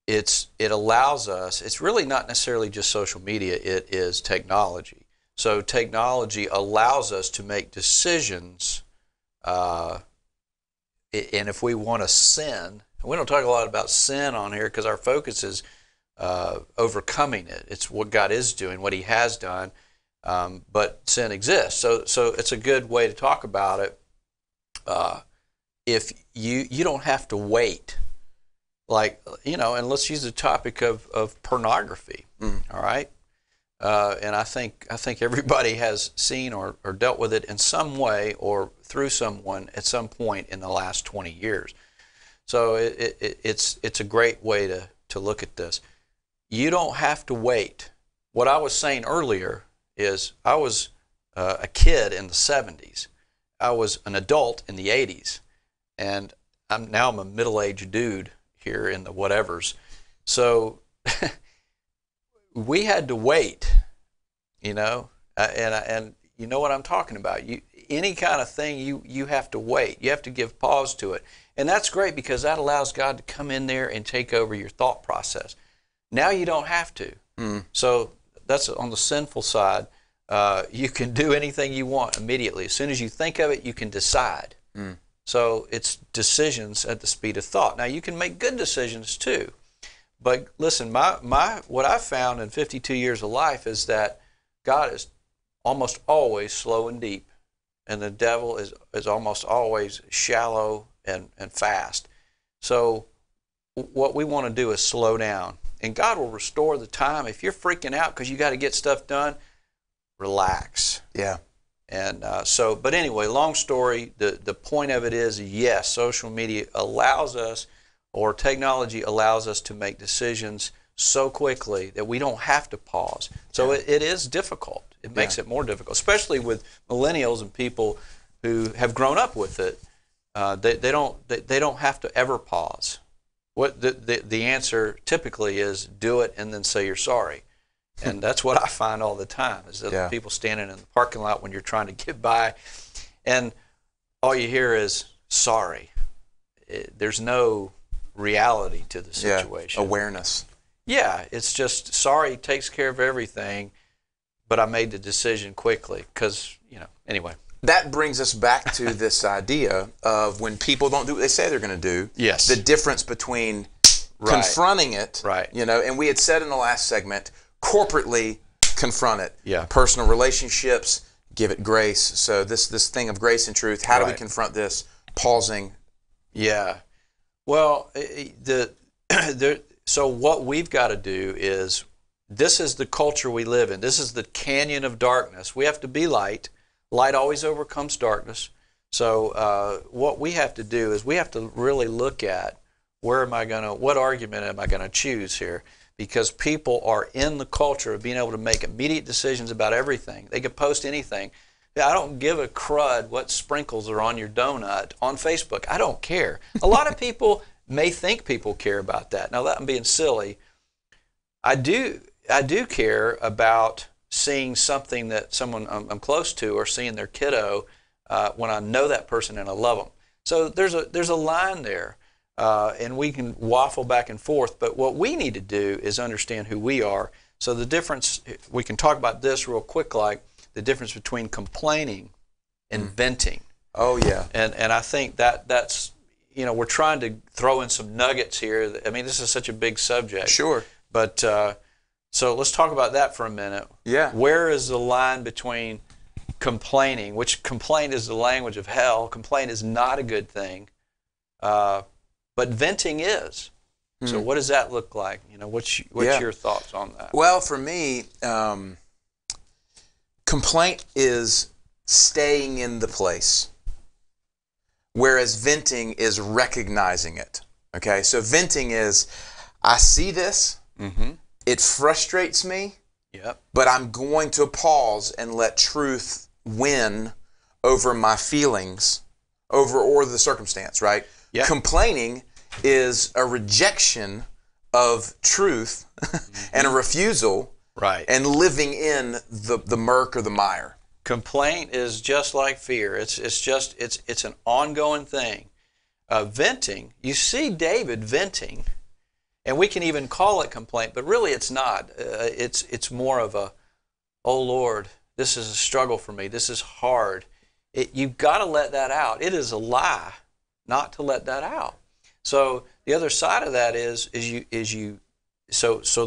it allows us, it's really not necessarily just social media, it is technology. So technology allows us to make decisions, and if we want to sin, we don't talk a lot about sin on here because our focus is overcoming it. It's what God is doing, what He has done, but sin exists. So it's a good way to talk about it. If you don't have to wait, like, and let's use the topic of pornography, all right? And I think everybody has seen or dealt with it in some way or through someone at some point in the last 20 years. So it's a great way to look at this. You don't have to wait. What I was saying earlier is I was a kid in the 70s. I was an adult in the 80s. And I'm a middle-aged dude here in the whatevers. So we had to wait, and you know what I'm talking about. Any kind of thing, you have to wait. You have to give pause to it. And that's great because that allows God to come in there and take over your thought process. Now you don't have to. So that's on the sinful side. You can do anything you want immediately. As soon as you think of it, you can decide. So it's decisions at the speed of thought. Now you can make good decisions too. But listen, what I've found in 52 years of life is that God is almost always slow and deep, and the devil is almost always shallow and fast. So what we want to do is slow down, and God will restore the time. If you're freaking out because you got to get stuff done, relax. Yeah. And but anyway, long story, the point of it is, yes, social media allows us, or technology allows us to make decisions so quickly that we don't have to pause. So it is difficult. It makes it more difficult, especially with millennials and people who have grown up with it. They don't have to ever pause. What the answer typically is, do it and then say you're sorry. And that's what I find all the time, is that people standing in the parking lot when you're trying to get by, and all you hear is sorry. There's no reality to the situation. Awareness. Yeah, it's just sorry takes care of everything, but I made the decision quickly because, anyway. That brings us back to this idea of when people don't do what they say they're going to do. Yes. The difference between confronting it, and we had said in the last segment, corporately confront it. Yeah. Personal relationships, give it grace. So this thing of grace and truth, how do we confront this? Pausing. Yeah. Well, so what we've got to do is, this is the culture we live in. This is the canyon of darkness. We have to be light. Light always overcomes darkness. So what we have to do is we have to really look at what argument am I going to choose here? Because people are in the culture of being able to make immediate decisions about everything. They can post anything. I don't give a crud what sprinkles are on your donut on Facebook. I don't care. A lot of people may think people care about that. Now, that I'm being silly. I do care about seeing something that someone I'm close to, or seeing their kiddo when I know that person and I love them. So there's a line there. And we can waffle back and forth, but what we need to do is understand who we are. So the difference, we can talk about this real quick, like the difference between complaining and venting. Oh, yeah. And I think that's, we're trying to throw in some nuggets here. I mean, this is such a big subject. Sure. But so let's talk about that for a minute. Yeah. Where is the line between complaining, which complaint is the language of hell? Complaint is not a good thing. But venting is. So what does that look like? What's your thoughts on that? Well, for me, Complaint is staying in the place, whereas venting is recognizing it. Okay, so venting is, I see this, it frustrates me, but I'm going to pause and let truth win over my feelings, or the circumstance, right? Yep. Complaining is a rejection of truth and a refusal, right, and living in the murk or the mire. Complaint is just like fear. It's an ongoing thing. Venting, you see David venting, and we can even call it complaint, but really it's not. It's more of a, oh Lord, this is a struggle for me. This is hard. You've got to let that out. It is a lie not to let that out. So the other side of that is the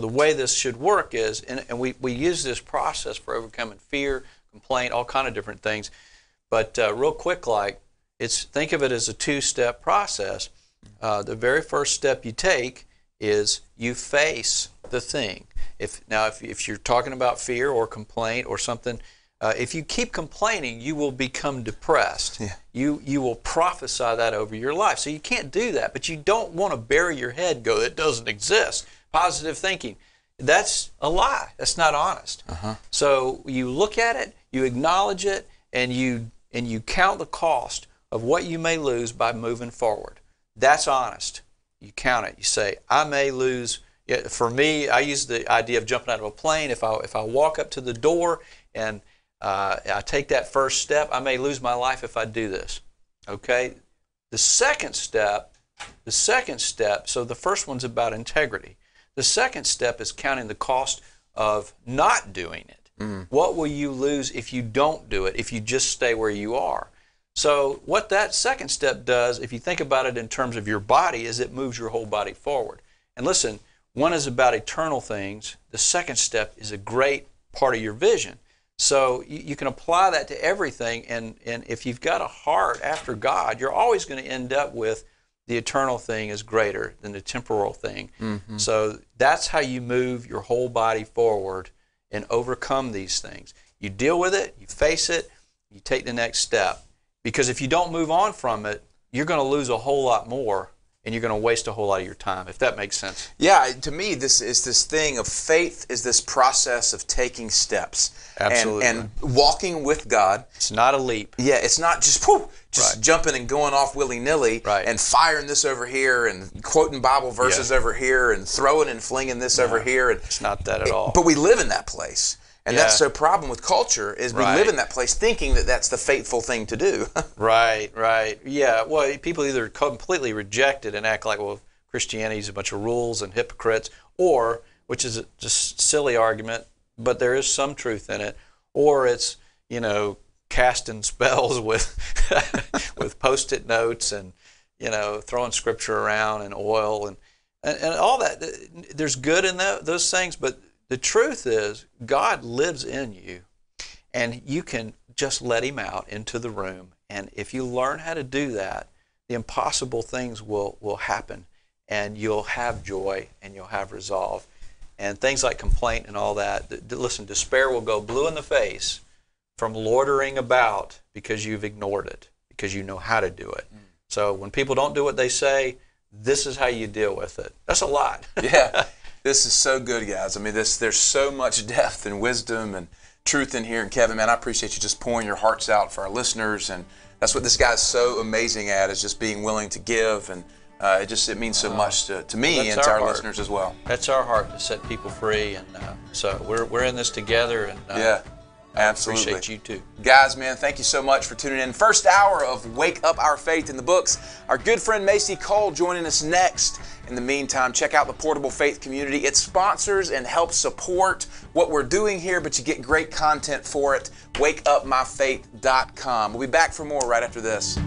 way this should work is, and we use this process for overcoming fear, complaint, all kind of different things. But real quick, think of it as a two-step process. The very first step you take is you face the thing. If you're talking about fear or complaint or something, if you keep complaining, you will become depressed. Yeah. You will prophesy that over your life. So you can't do that, but you don't want to bury your head and go, it doesn't exist. Positive thinking, that's a lie. That's not honest. So you look at it, you acknowledge it, and you count the cost of what you may lose by moving forward. That's honest. You count it. You say, I may lose. For me, I use the idea of jumping out of a plane. If I walk up to the door and I take that first step, I may lose my life if I do this. Okay? The second step, so the first one's about integrity. The second step is counting the cost of not doing it. What will you lose if you don't do it, if you just stay where you are? So what that second step does, if you think about it in terms of your body, is it moves your whole body forward. And listen, one is about eternal things. The second step is a great part of your vision. So you can apply that to everything, and if you've got a heart after God, you're always going to end up with the eternal thing is greater than the temporal thing. So that's how you move your whole body forward and overcome these things. You deal with it, you face it, you take the next step. Because if you don't move on from it, you're going to lose a whole lot more, and you're going to waste a whole lot of your time, if that makes sense. Yeah, to me, this is this thing of faith is this process of taking steps. Absolutely. And walking with God. It's not a leap. Yeah, it's not just jumping and going off willy-nilly and firing this over here and quoting Bible verses over here and throwing and flinging this over here. And it's not that at all. But we live in that place. And that's the problem with culture is we live in that place thinking that that's the faithful thing to do. Right. Yeah, well, people either completely reject it and act like, well, Christianity is a bunch of rules and hypocrites, or, which is just a silly argument, but there is some truth in it, or it's, casting spells with with Post-it notes and, throwing scripture around and oil and all that. There's good in those things, but the truth is, God lives in you, and you can just let Him out into the room. And if you learn how to do that, the impossible things will happen, and you'll have joy, and you'll have resolve. And things like complaint and all that, listen, despair will go blue in the face from loitering about because you've ignored it, because you know how to do it. So when people don't do what they say, this is how you deal with it. That's a lot. Yeah. This is so good, guys. I mean, there's so much depth and wisdom and truth in here. And Kevin, man, I appreciate you just pouring your hearts out for our listeners. And that's what this guy's so amazing at, is just being willing to give. And it means so much to me and to our listeners as well. That's our heart, to set people free. And so we're in this together. And absolutely. I appreciate you too. Guys, man, thank you so much for tuning in. First hour of Wake Up Our Faith in the Books. Our good friend Macy Cole joining us next. In the meantime, check out the Portable Faith Community. It sponsors and helps support what we're doing here, but you get great content for it. WakeUpMyFaith.com. We'll be back for more right after this.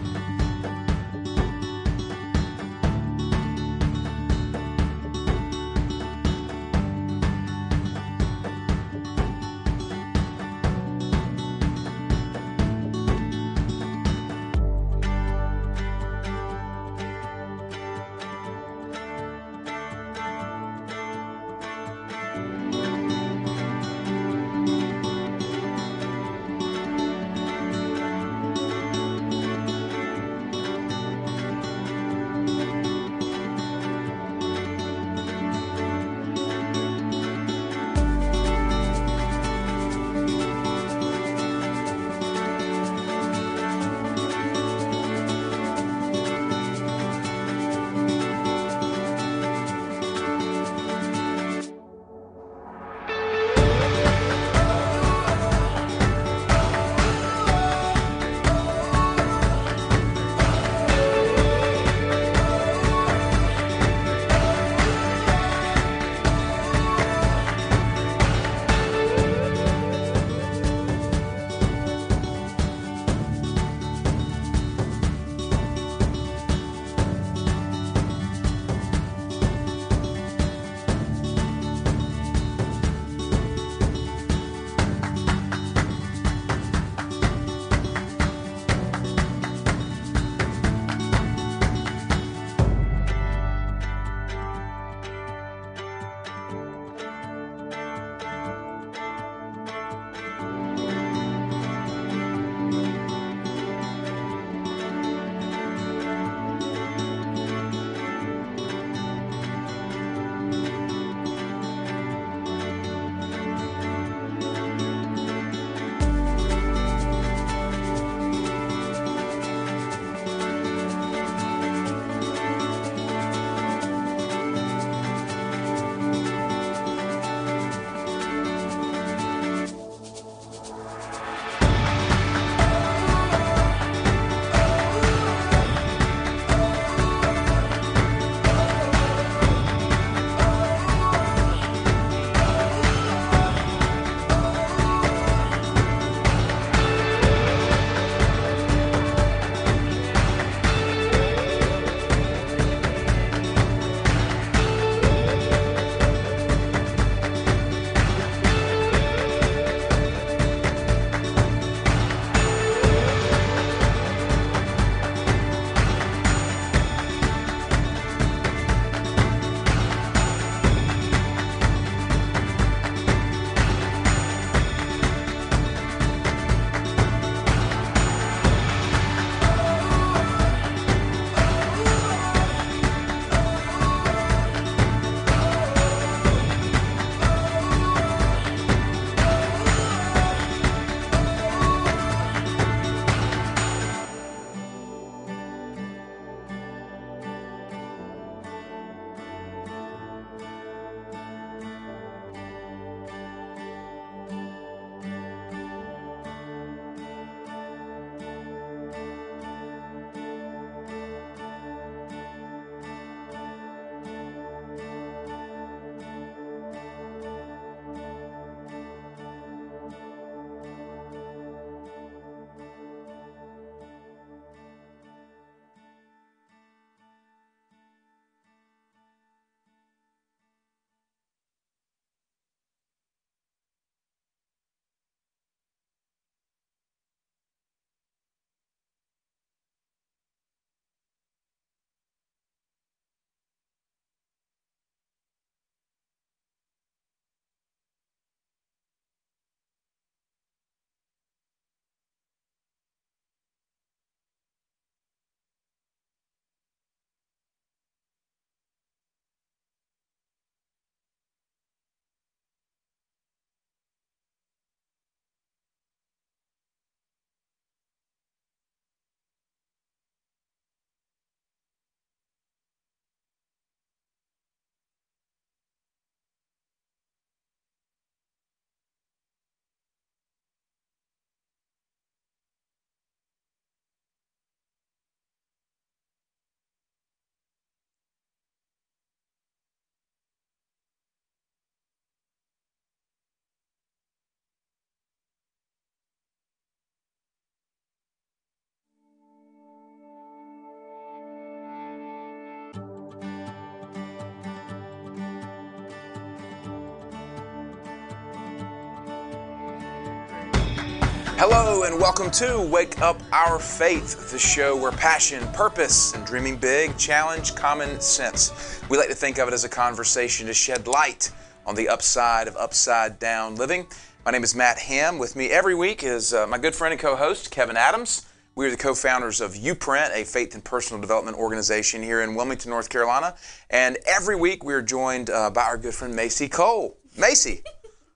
Hello and welcome to Wake Up Our Faith, the show where passion, purpose, and dreaming big challenge common sense. We like to think of it as a conversation to shed light on the upside of upside down living. My name is Matt Ham. With me every week is my good friend and co-host, Kevin Adams. We are the co-founders of Uprint, a faith and personal development organization here in Wilmington, North Carolina. And every week we are joined by our good friend Macy Cole. Macy,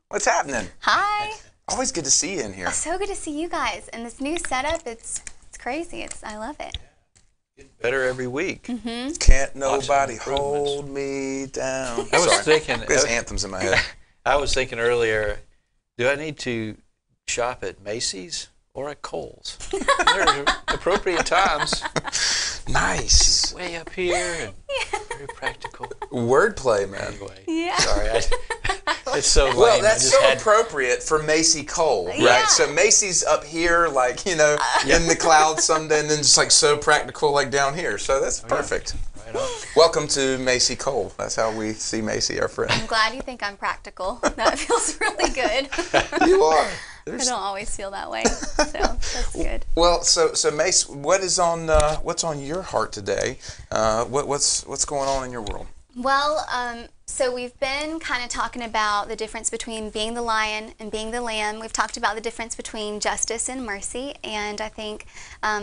what's happening? Hi. Always good to see you in here. So good to see you guys. And this new setup, it's crazy. I love it. Getting better every week. Mm-hmm. Can't nobody hold me down. I was thinking, there's anthems in my head. I was thinking earlier, do I need to shop at Macy's or at Kohl's? There are appropriate times. Nice. Way up here and very practical. Wordplay, man. Anyway, Yeah. Sorry. It's so lame. Well, that's so appropriate for Macy Cole, right? Yeah. So Macy's up here, like, in the clouds someday, and then just like so practical, like down here. So that's perfect. Right on. Welcome to Macy Cole. That's how we see Macy, our friend. I'm glad you think I'm practical. That feels really good. You are. I don't always feel that way, so that's good. Well, so Mace, what's on your heart today? What's going on in your world? Well, so we've been kind of talking about the difference between being the lion and being the lamb. We've talked about the difference between justice and mercy, and I think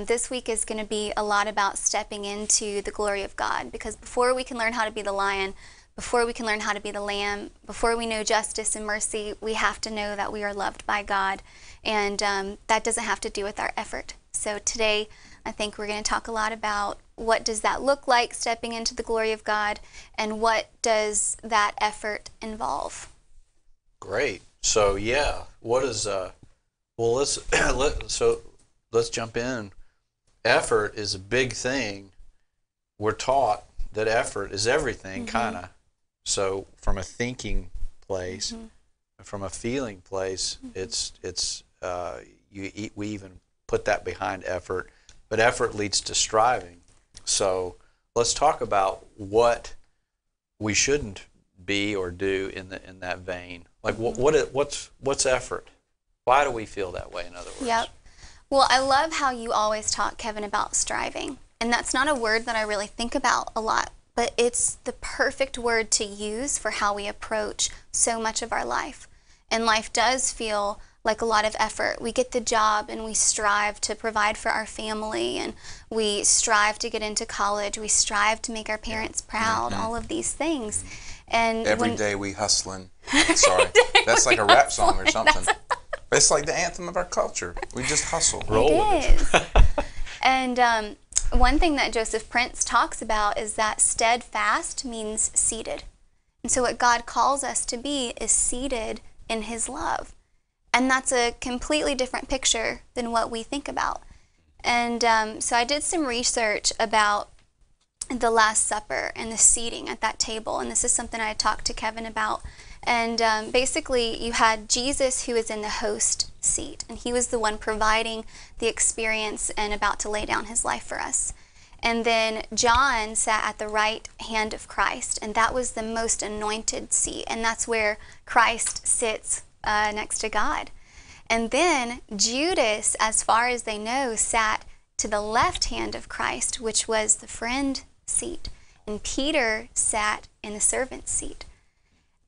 this week is going to be a lot about stepping into the glory of God, because before we can learn how to be the lion, before we can learn how to be the lamb, before we know justice and mercy, we have to know that we are loved by God, and that doesn't have to do with our effort. So today, I think we're going to talk a lot about what does that look like, stepping into the glory of God, and what does that effort involve. Great. So yeah, what is well, let's jump in. Effort is a big thing. We're taught that effort is everything, kind of. So from a thinking place, from a feeling place, we even put that behind effort, but effort leads to striving. So let's talk about what we shouldn't be or do in that vein. Like what's effort? Why do we feel that way, in other words? Yep. Well, I love how you always talk, Kevin, about striving. And that's not a word that I really think about a lot, but it's the perfect word to use for how we approach so much of our life. And life does feel like a lot of effort. We get the job and we strive to provide for our family, and we strive to get into college. We strive to make our parents proud, all of these things. And every day we hustling. Sorry, that's like a rap song or something. It's like the anthem of our culture. We just hustle. Roll with it. And one thing that Joseph Prince talks about is that steadfast means seated. And so what God calls us to be is seated in His love. And that's a completely different picture than what we think about. And so I did some research about the Last Supper and the seating at that table. And this is something I had talked to Kevin about. And basically, you had Jesus, who was in the host seat. And He was the one providing the experience and about to lay down His life for us. And then John sat at the right hand of Christ. And that was the most anointed seat. And that's where Christ sits next to God. And then Judas, as far as they know, sat to the left hand of Christ, which was the friend seat. And Peter sat in the servant seat.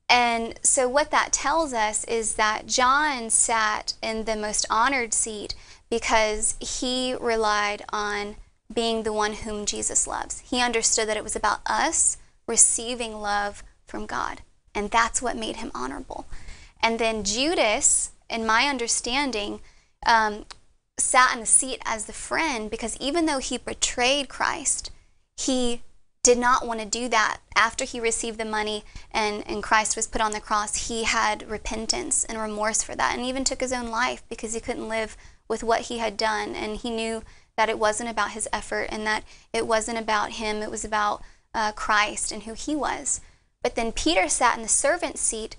And so what that tells us is that John sat in the most honored seat because he relied on being the one whom Jesus loves. He understood that it was about us receiving love from God. And that's what made him honorable. And then Judas, in my understanding, sat in the seat as the friend because even though he betrayed Christ, he did not want to do that. After he received the money and Christ was put on the cross, he had repentance and remorse for that, and even took his own life because he couldn't live with what he had done. And he knew that it wasn't about his effort and that it wasn't about him, it was about Christ and who he was. But then Peter sat in the servant seat,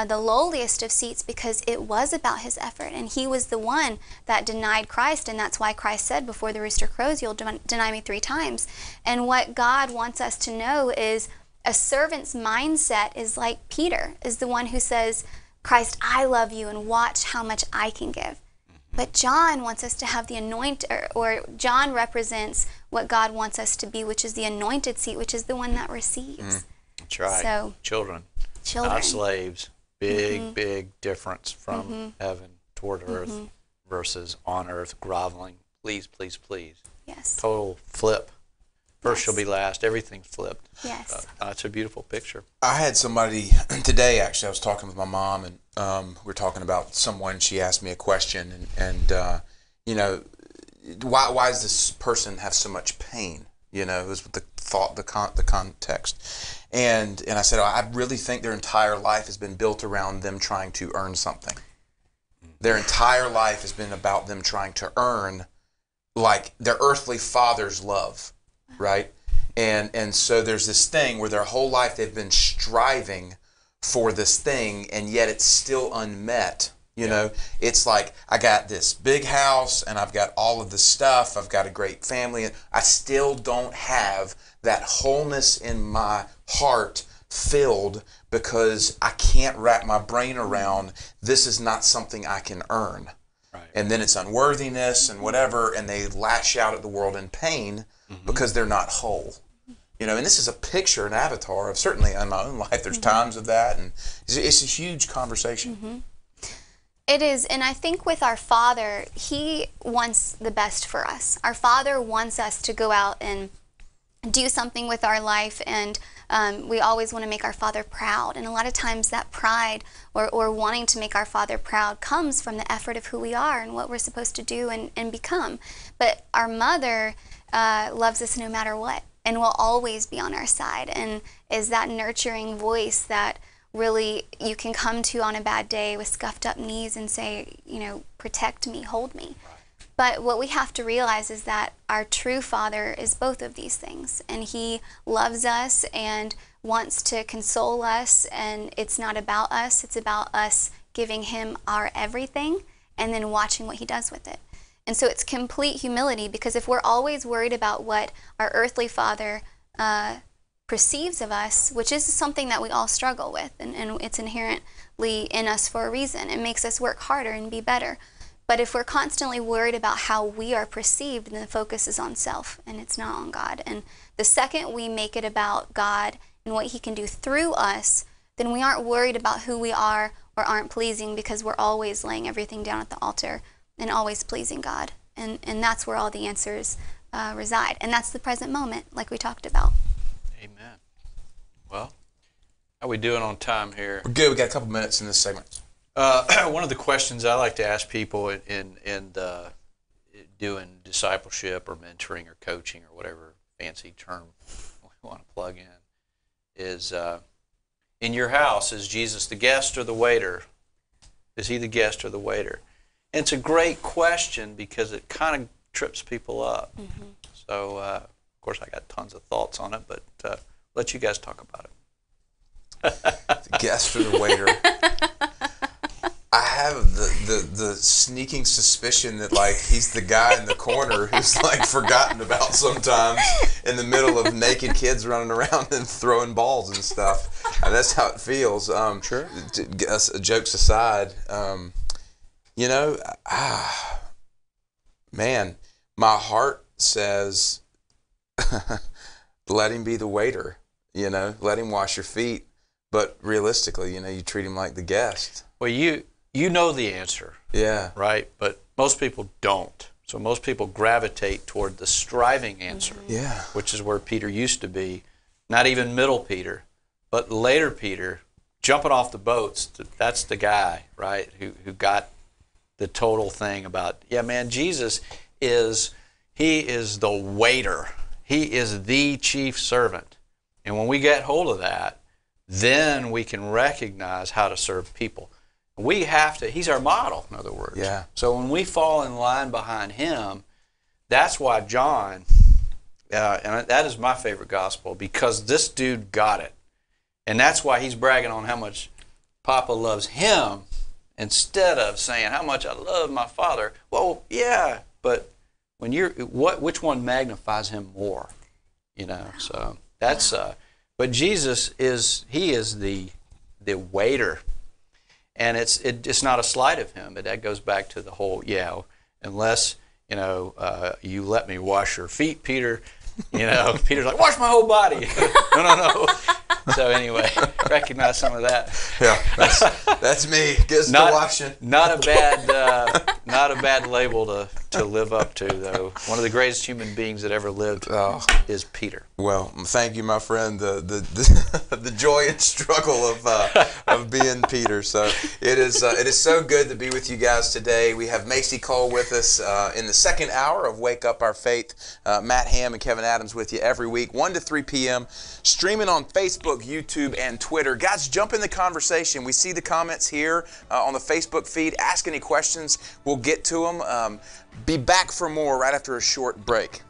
the lowliest of seats, because it was about his effort, and he was the one that denied Christ, and that's why Christ said, before the rooster crows, you'll deny me 3 times. And what God wants us to know is a servant's mindset is like Peter, is the one who says, Christ, I love you, and watch how much I can give. But John wants us to have the or John represents what God wants us to be, which is the anointed seed, which is the one that receives. That's right. So, children, children. not slaves. Big difference from heaven toward earth versus on earth groveling. Please, please, please. Yes. Total flip. First shall be last. Everything's flipped. Yes. It's a beautiful picture. I had somebody today, actually, I was talking with my mom, and we were talking about someone. She asked me a question, and you know, why does this person have so much pain? You know, it was the thought, the context. And I said, I really think their entire life has been built around them trying to earn something. Their entire life has been about them trying to earn, like, their earthly father's love. Right? And so there's this thing where their whole life they've been striving for this thing, and yet it's still unmet. You know, it's like, I got this big house and I've got all of this stuff. I've got a great family. And I still don't have that wholeness in my heart filled because I can't wrap my brain around this is not something I can earn. Right. And then it's unworthiness and whatever, and they lash out at the world in pain because they're not whole. You know, and this is a picture, an avatar of, certainly in my own life, there's times of that, and it's a huge conversation. It is, and I think with our Father, He wants the best for us. Our Father wants us to go out and do something with our life, and we always want to make our Father proud. And a lot of times that pride or wanting to make our Father proud comes from the effort of who we are and what we're supposed to do and become. But our Mother loves us no matter what and will always be on our side, and is that nurturing voice that really you can come to on a bad day with scuffed up knees and say, you know, protect me, hold me. But what we have to realize is that our true Father is both of these things, and He loves us and wants to console us, and it's not about us, it's about us giving Him our everything and then watching what He does with it. And so it's complete humility, because if we're always worried about what our earthly Father perceives of us, which is something that we all struggle with, and it's inherently in us for a reason. It makes us work harder and be better. But if we're constantly worried about how we are perceived, then the focus is on self, and it's not on God. And the second we make it about God and what He can do through us, then we aren't worried about who we are or aren't pleasing, because we're always laying everything down at the altar and always pleasing God. And that's where all the answers reside. And that's the present moment, like we talked about. Amen. Well, how are we doing on time here? We're good. We got a couple minutes in this segment. One of the questions I like to ask people in doing discipleship or mentoring or coaching or whatever fancy term we want to plug in is, in your house, is Jesus the guest or the waiter? Is He the guest or the waiter? And it's a great question because it kind of trips people up. So, of course, I got tons of thoughts on it, but let you guys talk about it. The guest or the waiter? I have the sneaking suspicion that, like, he's the guy in the corner who's, like, forgotten about sometimes in the middle of naked kids running around and throwing balls and stuff. And that's how it feels. Sure. Jokes aside, you know, man, my heart says, let Him be the waiter, you know, let Him wash your feet. But realistically, you know, you treat Him like the guest. Well, you know the answer. Yeah. Right? But most people don't. So most people gravitate toward the striving answer. Yeah. Which is where Peter used to be. Not even middle Peter, but later Peter, jumping off the boats. That's the guy, right, who got the total thing about, yeah, man, Jesus He is the waiter. He is the chief servant. And when we get hold of that, then we can recognize how to serve people. We have to, He's our model, in other words. Yeah. So when we fall in line behind Him, that's why John, and that is my favorite gospel, because this dude got it. And that's why he's bragging on how much Papa loves him instead of saying how much I love my Father. Well, yeah, but when which one magnifies Him more? You know, so that's, but Jesus is the waiter. And it's not a slight of him, but that goes back to the whole, unless, you let me wash your feet, Peter. Peter's like, wash my whole body. No. So anyway, recognize some of that. Yeah, that's me. Gets to washing. Not a bad label to live up to, though. One of the greatest human beings that ever lived is Peter. Well, thank you, my friend. The joy and struggle of being Peter. So it is so good to be with you guys today. We have Macy Cole with us in the second hour of Wake Up Our Faith. Matt Ham and Kevin Adams with you every week, 1 to 3 p.m. Streaming on Facebook, YouTube, and Twitter. Guys, jump in the conversation. We see the comments here on the Facebook feed. Ask any questions. We'll get to them. Be back for more right after a short break.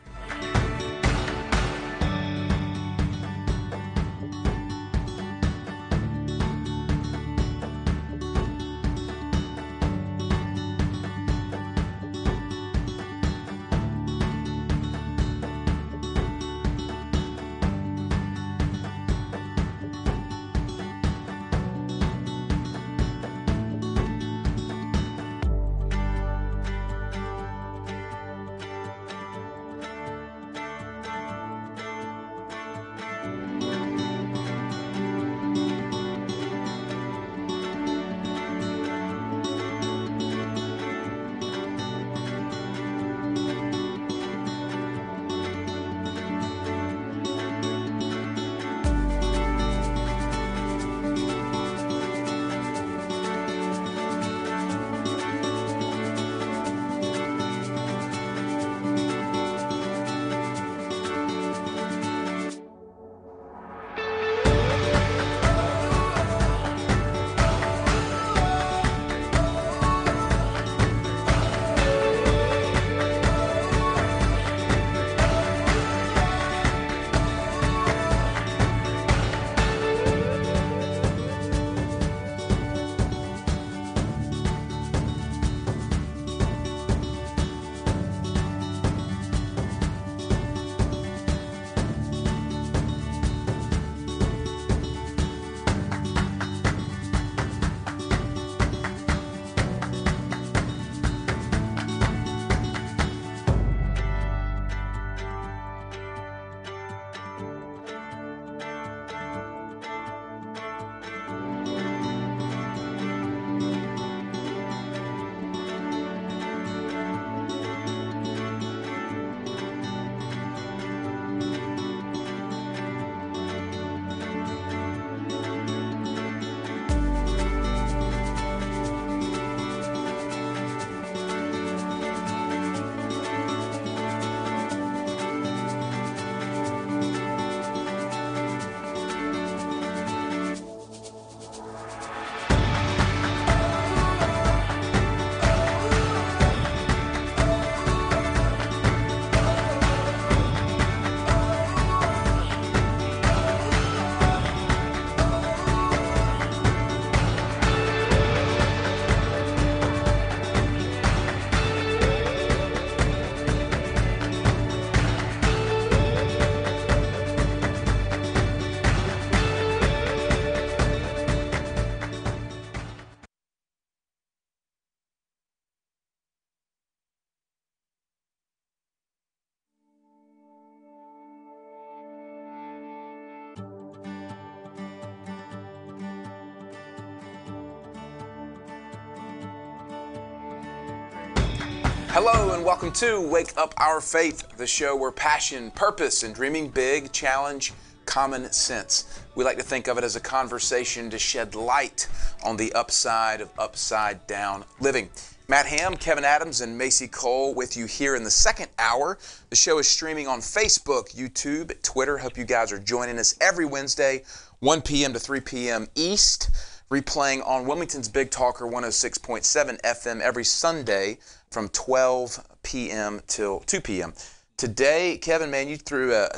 Hello and welcome to Wake Up Our Faith, the show where passion, purpose, and dreaming big challenge common sense. We like to think of it as a conversation to shed light on the upside of upside down living. Matt Ham, Kevin Adams, and Macy Cole with you here in the second hour. The show is streaming on Facebook, YouTube, Twitter. Hope you guys are joining us every Wednesday, 1 p.m. to 3 p.m. East. Replaying on Wilmington's Big Talker 106.7 FM every Sunday from 12 p.m. till 2 p.m. Today, Kevin, man, you threw a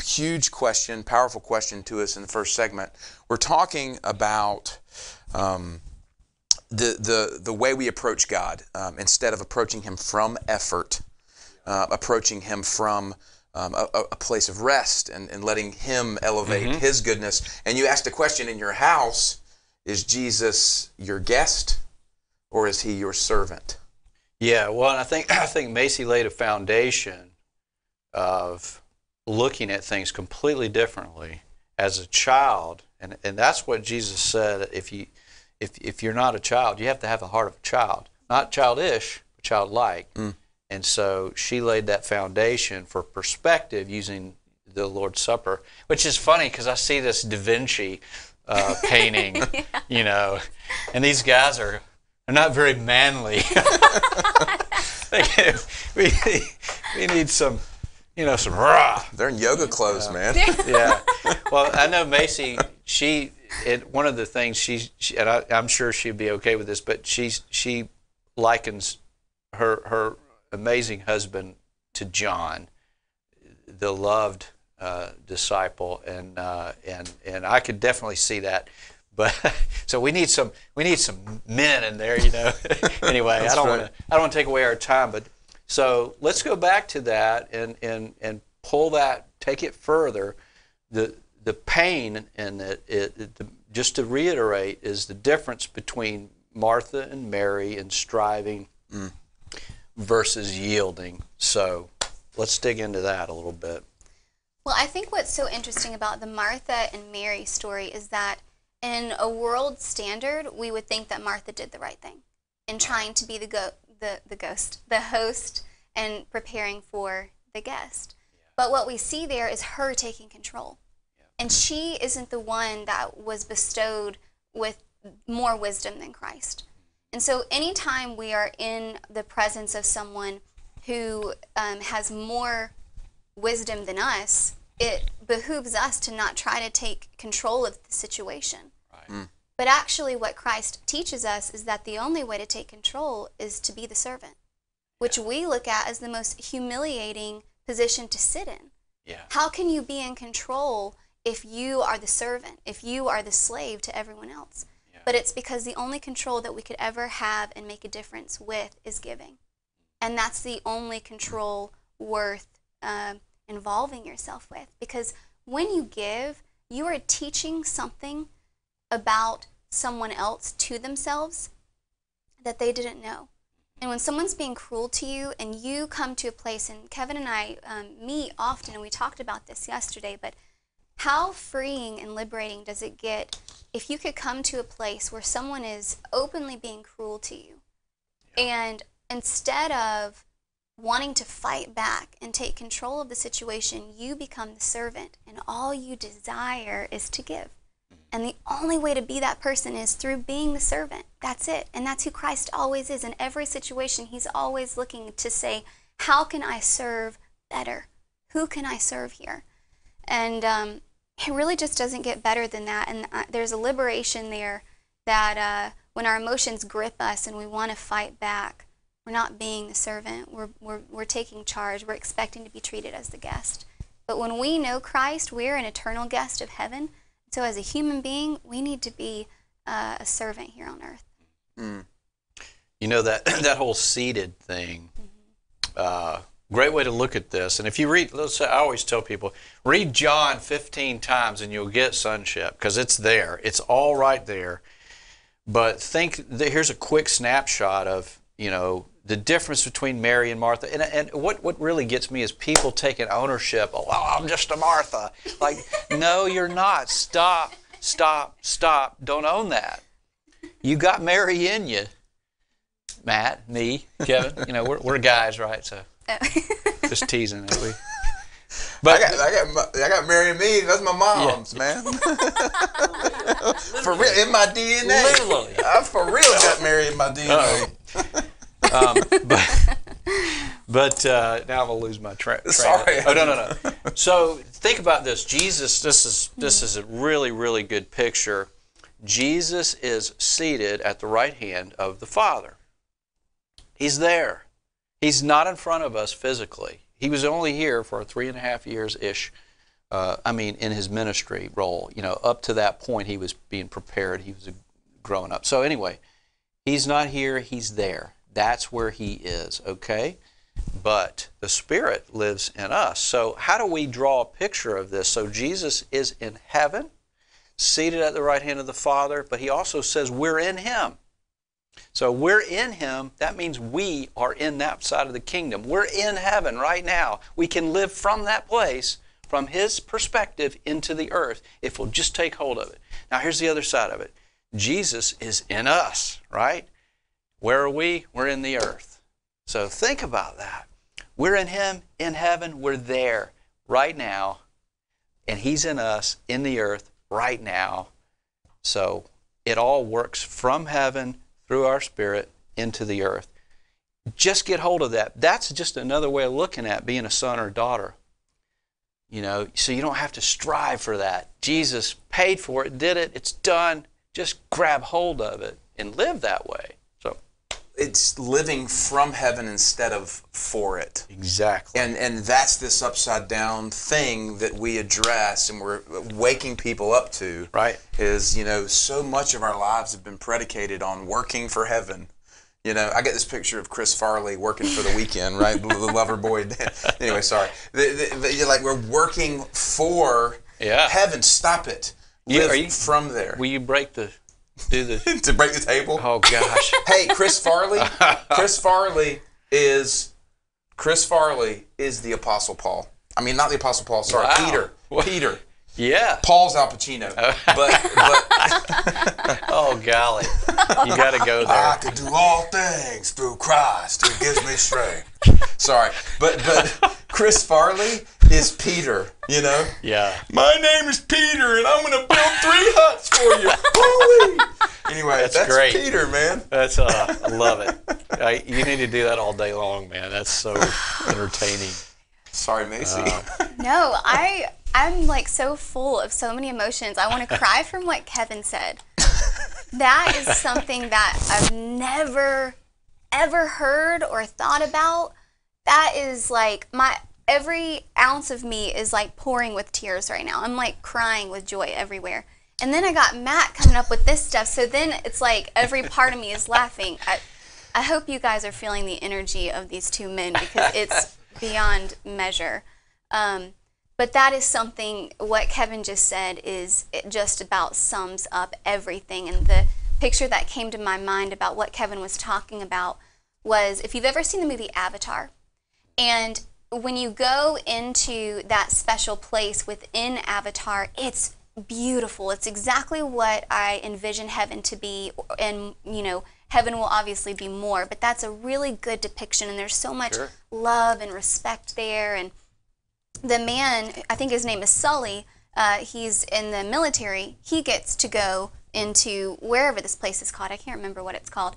huge question, powerful question to us in the first segment. We're talking about the way we approach God instead of approaching Him from effort, approaching Him from a place of rest and letting Him elevate His goodness. And you asked a question in your house. Is Jesus your guest, or is he your servant? Yeah, well, and I think Macy laid a foundation of looking at things completely differently as a child, and that's what Jesus said. If you're not a child, you have to have the heart of a child, not childish, but childlike. And so she laid that foundation for perspective using the Lord's Supper, which is funny because I see this Da Vinci painting, and these guys are not very manly. we need some, some rah. They're in yoga clothes, man. Yeah. Well, I know Macy. One of the things she and I'm sure she'd be okay with this, but she likens her amazing husband to John, the loved disciple, and I could definitely see that. But so we need some men in there, Anyway, I don't want to take away our time, but so let's go back to that and pull that, take it further. The pain and just to reiterate is the difference between Martha and Mary and striving versus yielding. So let's dig into that a little bit. Well, I think what's so interesting about the Martha and Mary story is that in a world standard, we would think that Martha did the right thing in trying to be the host, and preparing for the guest. But what we see there is her taking control. And she isn't the one that was bestowed with more wisdom than Christ. And so anytime we are in the presence of someone who has more wisdom than us, it behooves us to not try to take control of the situation. Right. But actually what Christ teaches us is that the only way to take control is to be the servant, which we look at as the most humiliating position to sit in. Yeah. How can you be in control if you are the servant, if you are the slave to everyone else? Yeah. But it's because the only control that we could ever have and make a difference with is giving. And that's the only control worth involving yourself with. Because when you give, you are teaching something about someone else to themselves that they didn't know. And when someone's being cruel to you and you come to a place, and Kevin and I meet often, and we talked about this yesterday, but how freeing and liberating does it get if you could come to a place where someone is openly being cruel to you, and instead of wanting to fight back and take control of the situation, you become the servant, and all you desire is to give. And the only way to be that person is through being the servant. That's it. And that's who Christ always is. In every situation, he's always looking to say, how can I serve better? Who can I serve here? And it really just doesn't get better than that. And there's a liberation there that when our emotions grip us and we want to fight back, we're not being the servant. We're taking charge. We're expecting to be treated as the guest. But when we know Christ, we're an eternal guest of heaven. So as a human being, we need to be a servant here on earth. That whole seated thing, great way to look at this. And if you read, let's say, I always tell people, read John 15 times and you'll get sonship, because it's there. It's all right there. But here's a quick snapshot of, the difference between Mary and Martha. And what really gets me is people taking ownership. Oh, well, I'm just a Martha. Like, no, you're not. Stop. Don't own that. You got Mary in you. Matt, me, Kevin, we're guys, right? So just teasing it. But I got Mary and me. That's my mom's, man. For real, in my DNA. Literally. I for real got Mary in my DNA. But now I'm gonna lose my train. Sorry. Oh no. So think about this. Jesus. This is a really, really good picture. Jesus is seated at the right hand of the Father. He's there. He's not in front of us physically. He was only here for 3.5 years-ish. In his ministry role. Up to that point, he was being prepared. He was growing up. So anyway, he's not here. He's there. That's where he is, okay? But the Spirit lives in us. So how do we draw a picture of this? So Jesus is in heaven. seated at the right hand of the Father, but he also says we're in him. So we're in him. That means we are in that side of the kingdom. We're in heaven right now. We can live from that place, from his perspective, into the earth if we'll just take hold of it. Now here's the other side of it. Jesus is in us, right? Where are we? We're in the earth. So think about that. We're in him, in heaven. We're there right now. And he's in us, in the earth, right now. So it all works from heaven through our spirit into the earth. Just get hold of that. That's just another way of looking at being a son or daughter. You know, so you don't have to strive for that. Jesus paid for it, did it, it's done. Just grab hold of it and live that way. So it's living from heaven instead of for it. Exactly. And that's this upside down thing that we address and we're waking people up to. Right. Is, you know, so much of our lives have been predicated on working for heaven. You know, I get this picture of Chris Farley working for the weekend, right? The lover boy. Anyway, sorry. You're like, we're working for heaven. Stop it. Live from there. Will you do the to break the table? Oh gosh. Hey, Chris Farley. Chris Farley is the Apostle Paul. I mean, not the Apostle Paul. Sorry, wow. Peter. Yeah. Paul's Al Pacino. But oh golly, you got to go there. I can do all things through Christ who gives me strength. Sorry, but Chris Farley is Peter. You know. Yeah. My name is Peter, and I'm going to build 3 huts for you. Holy. Anyway, that's great. Peter, man. That's I love it. You need to do that all day long, man. That's so entertaining. Sorry, Macy. No, I'm like so full of so many emotions. I want to cry from what Kevin said. That is something that I've never, ever heard or thought about. That is like every ounce of me is like pouring with tears right now. I'm like crying with joy everywhere. And then I got Matt coming up with this stuff. So then it's like every part of me is laughing. I hope you guys are feeling the energy of these two men because it's beyond measure. But that is something, what Kevin just said is, it just about sums up everything. And the picture that came to my mind about what Kevin was talking about was, if you've ever seen the movie Avatar, and when you go into that special place within Avatar, it's beautiful. It's exactly what I envision heaven to be. And, you know, heaven will obviously be more, but that's a really good depiction. And there's so much love and respect there. And the man, I think his name is Sully, he's in the military. He gets to go into wherever this place is called. I can't remember what it's called.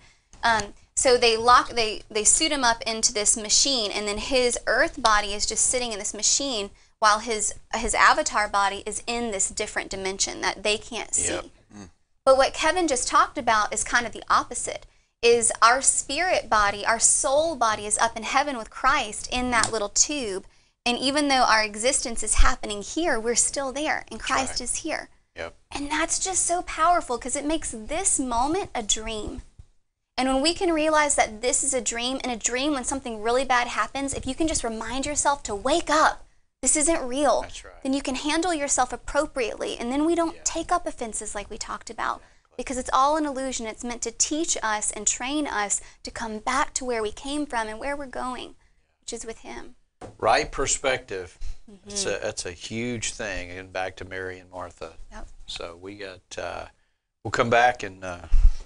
So they suit him up into this machine, and then his earth body is just sitting in this machine while his avatar body is in this different dimension that they can't see. Yep. But what Kevin just talked about is kind of the opposite. Is our spirit body, our soul body is up in heaven with Christ in that little tube. And even though our existence is happening here, we're still there, and Christ is here. Yep. And that's just so powerful because it makes this moment a dream. And when we can realize that this is a dream, and a dream when something really bad happens, if you can just remind yourself to wake up, this isn't real, then you can handle yourself appropriately. And then we don't take up offenses like we talked about because it's all an illusion. It's meant to teach us and train us to come back to where we came from and where we're going, which is with Him. Right perspective. That's a huge thing. And back to Mary and Martha. Yep. So we got. We'll come back and.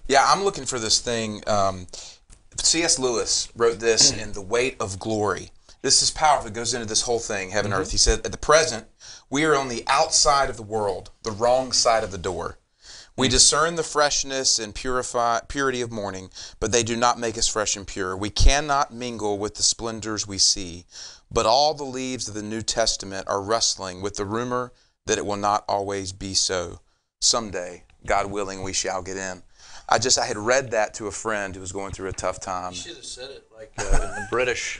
Yeah, I'm looking for this thing. C.S. Lewis wrote this in The Weight of Glory. This is powerful. It goes into this whole thing, heaven, earth. He said, at the present, we are on the outside of the world, the wrong side of the door. We discern the freshness and purity of morning, but they do not make us fresh and pure. We cannot mingle with the splendors we see, but all the leaves of the New Testament are rustling with the rumor that it will not always be so. Someday, God willing, we shall get in. I had read that to a friend who was going through a tough time. You should have said it like in the British.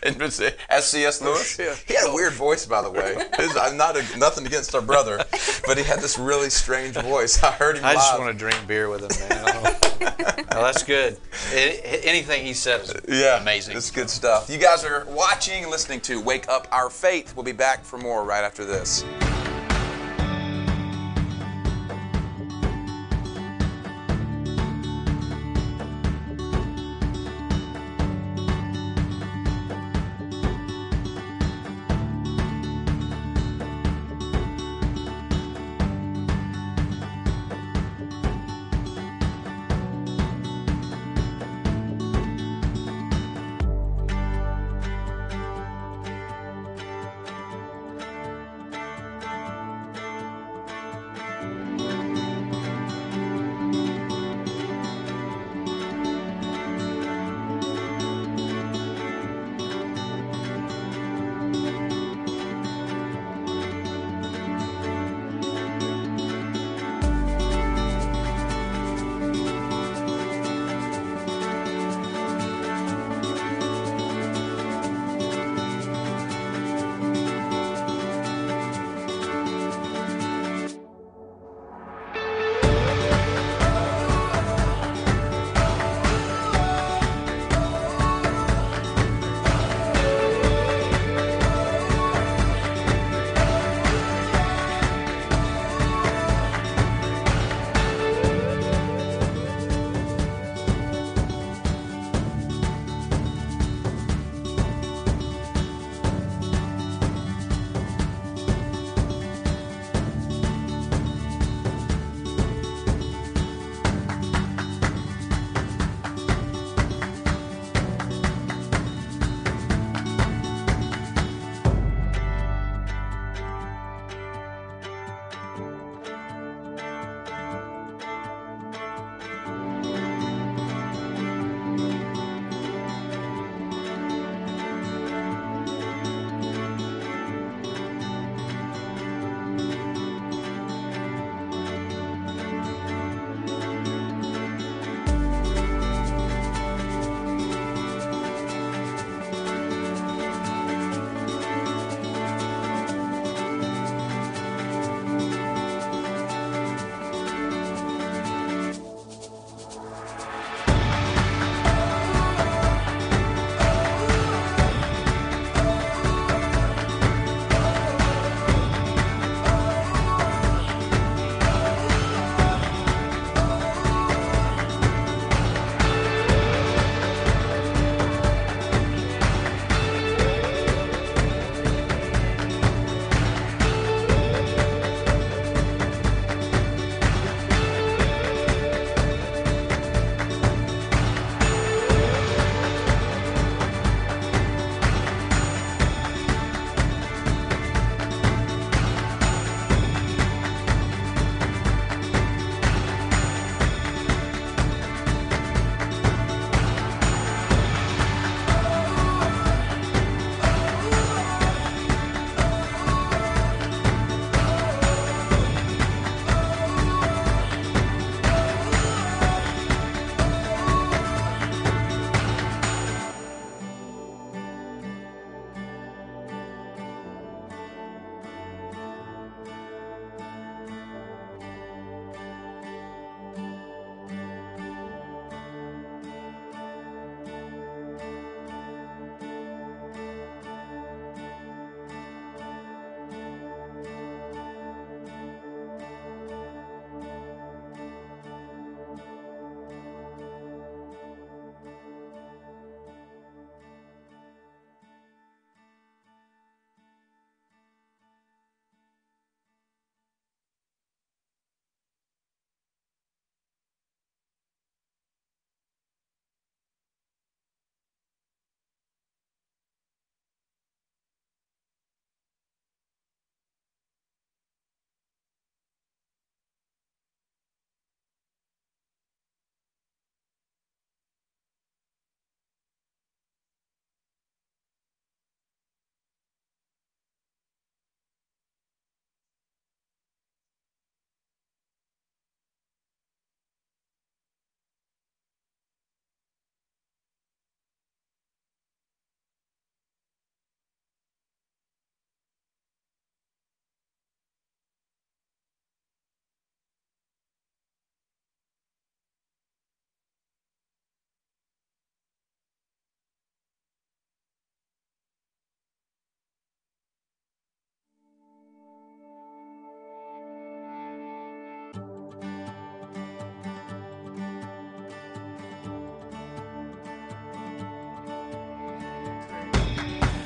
As C.S. Lewis? Yeah. He had a weird voice, by the way. I'm nothing against our brother, but he had this really strange voice. I heard him live. I just want to drink beer with him, man. Well, that's good. Anything he said is amazing. It's good stuff. You guys are watching and listening to Wake Up Our Faith. We'll be back for more right after this.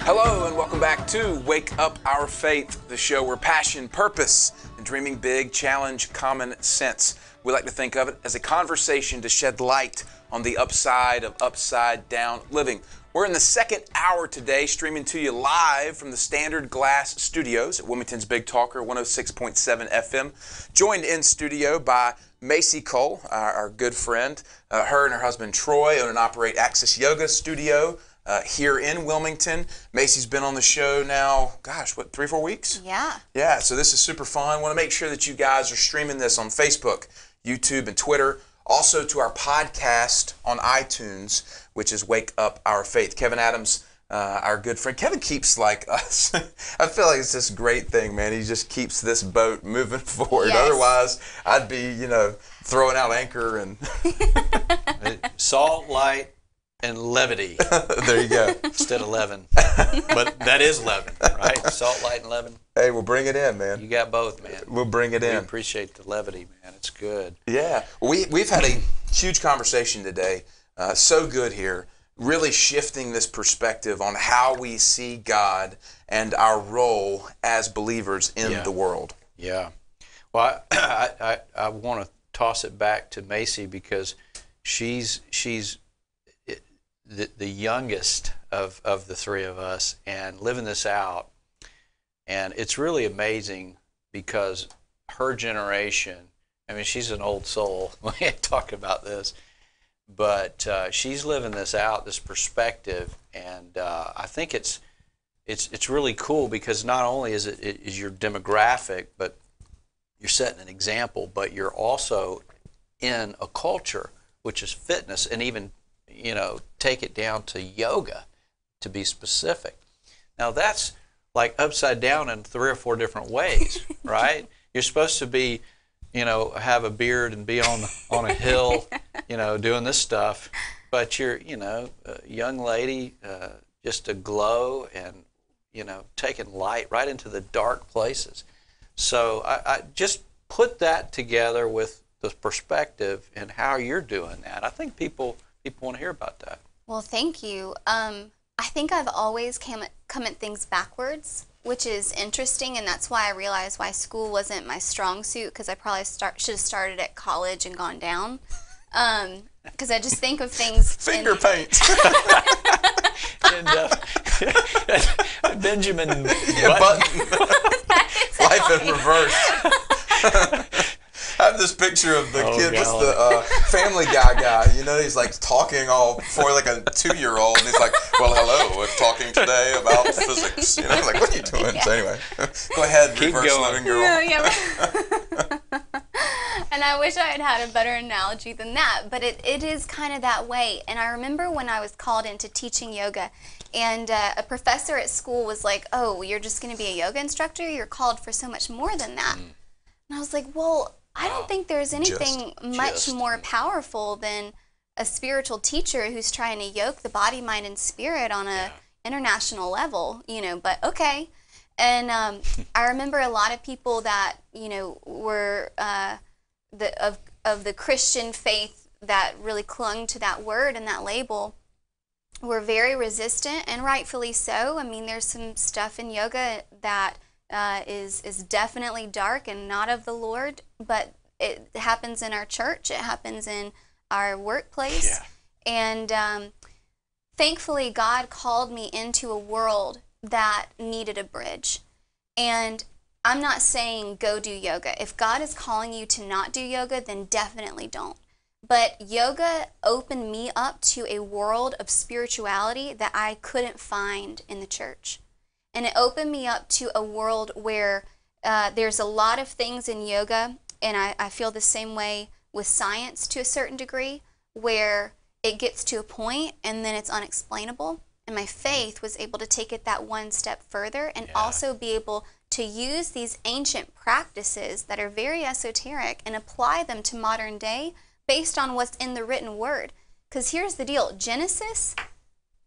Hello and welcome back to Wake Up Our Faith, the show where passion, purpose, and dreaming big challenge common sense. We like to think of it as a conversation to shed light on the upside of upside down living. We're in the second hour today, streaming to you live from the Standard Glass Studios at Wilmington's Big Talker 106.7 FM. Joined in studio by Macy Cole, our good friend. Her and her husband Troy own and operate Access Yoga Studio here in Wilmington. Macy's been on the show now, 3 or 4 weeks? Yeah. Yeah, so this is super fun. Want to make sure that you guys are streaming this on Facebook, YouTube, and Twitter. Also to our podcast on iTunes, which is Wake Up Our Faith. Kevin Adams, our good friend. Kevin keeps like us. I feel like it's this great thing, man. He just keeps this boat moving forward. Yes. Otherwise, I'd be, throwing out anchor and Salt, light, and levity. There you go. Instead of leaven. But that is leaven, right? Salt, light, and leaven. Hey, we'll bring it in, man. You got both, man. We'll bring it in. We appreciate the levity, man. It's good. Yeah. We've had a huge conversation today. So good here. Really shifting this perspective on how we see God and our role as believers in the world. Yeah. Well, I want to toss it back to Macy because she's the youngest of the three of us and living this out. And it's really amazing because her generation, I mean, she's an old soul. We ain't talking about this. But she's living this out, this perspective. And I think it's really cool because not only is is your demographic, but you're setting an example, but you're also in a culture, which is fitness, and even take it down to yoga, to be specific. Now that's like upside down in 3 or 4 different ways, right? You're supposed to be, have a beard and be on a hill, doing this stuff, but you're, a young lady, just aglow and, taking light right into the dark places. So I just put that together with the perspective and how you're doing that. I think people want to hear about that. Well, thank you. I think I've always come at things backwards, which is interesting, and that's why I realized why school wasn't my strong suit, because I probably should have started at college and gone down. Because I just think of things... Finger paint. And Benjamin Button. Life in reverse. I have this picture of the kid, what's the Family Guy, he's like talking all for like a 2-year-old, and he's like, well, hello, we're talking today about physics. Like, what are you doing? Yeah. So anyway, go ahead, keep reverse going. living girl. Yeah. And I wish I had had a better analogy than that, but it is kind of that way. And I remember when I was called into teaching yoga, and a professor at school was like, oh, you're just going to be a yoga instructor? You're called for so much more than that. And I was like, well, I don't think there's anything much more powerful than a spiritual teacher who's trying to yoke the body, mind, and spirit on a international level, but okay. And I remember a lot of people that, were of the Christian faith that really clung to that word and that label were very resistant, and rightfully so. I mean, there's some stuff in yoga that is definitely dark and not of the Lord, but it happens in our church, it happens in our workplace, and thankfully God called me into a world that needed a bridge. And I'm not saying go do yoga. If God is calling you to not do yoga, then definitely don't. But yoga opened me up to a world of spirituality that I couldn't find in the church. And it opened me up to a world where there's a lot of things in yoga, and I feel the same way with science to a certain degree, where it gets to a point and then it's unexplainable. And my faith was able to take it that one step further and also be able to use these ancient practices that are very esoteric and apply them to modern day based on what's in the written word. Because here's the deal. Genesis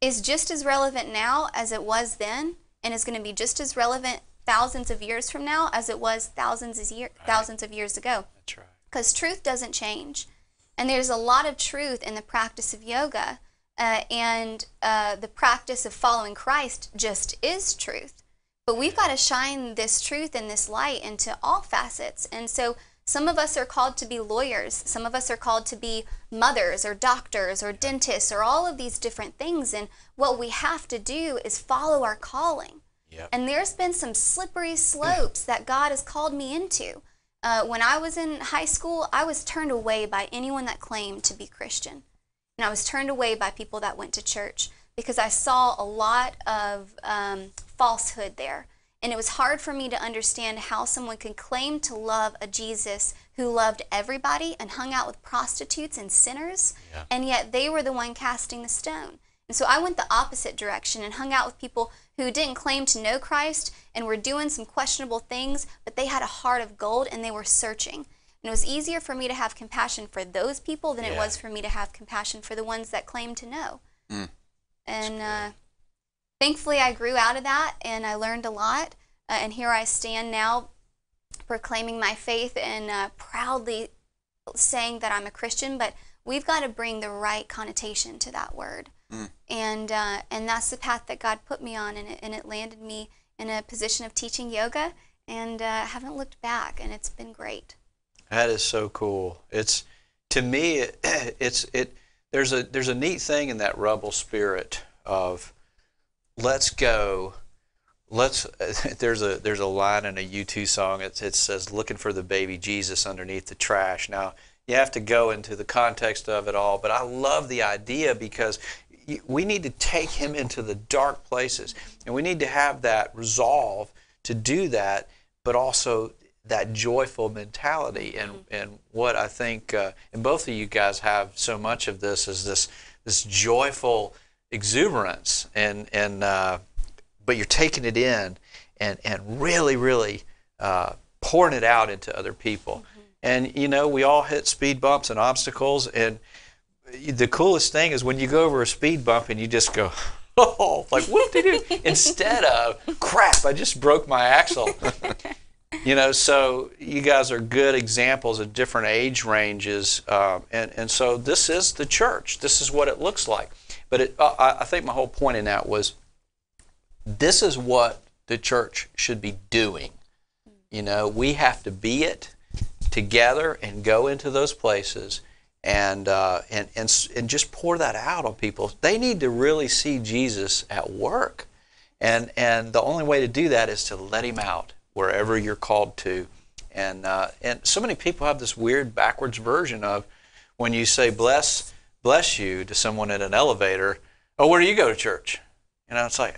is just as relevant now as it was then, and is going to be just as relevant thousands of years from now as it was thousands of years ago. That's right. Because truth doesn't change. And there's a lot of truth in the practice of yoga and the practice of following Christ just is truth. But we've got to shine this truth and this light into all facets. And so some of us are called to be lawyers. Some of us are called to be mothers or doctors or dentists or all of these different things. And what we have to do is follow our calling. Yep. And there's been some slippery slopes that God has called me into. When I was in high school, I was turned away by anyone that claimed to be Christian. And I was turned away by people that went to church because I saw a lot of falsehood there. And it was hard for me to understand how someone could claim to love a Jesus who loved everybody and hung out with prostitutes and sinners, and yet they were the one casting the stone. And so I went the opposite direction and hung out with people who didn't claim to know Christ and were doing some questionable things, but they had a heart of gold and they were searching. And it was easier for me to have compassion for those people than it was for me to have compassion for the ones that claimed to know. And thankfully, I grew out of that, and I learned a lot. And here I stand now proclaiming my faith and proudly saying that I'm a Christian, but we've got to bring the right connotation to that word. And that's the path that God put me on, and it landed me in a position of teaching yoga, and haven't looked back, and it's been great. That is so cool. It's, to me, there's a neat thing in that rebel spirit of let's go. There's a line in a U2 song. It says, "Looking for the baby Jesus underneath the trash." Now you have to go into the context of it all, but I love the idea because we need to take him into the dark places, and we need to have that resolve to do that, but also that joyful mentality. And what I think, and both of you guys have so much of this, is this joyful exuberance, but you're taking it in and really pouring it out into other people. And we all hit speed bumps and obstacles, and the coolest thing is when you go over a speed bump and you just go, oh, like whoop-de-doo, instead of crap, I just broke my axle. So you guys are good examples of different age ranges, and so this is the church. This is what it looks like. But I think my whole point in that was, this is what the church should be doing. We have to be it together and go into those places and just pour that out on people. They need to really see Jesus at work, and the only way to do that is to let him out wherever you're called to. And so many people have this weird backwards version of when you say bless you to someone in an elevator. Oh, where do you go to church? It's like,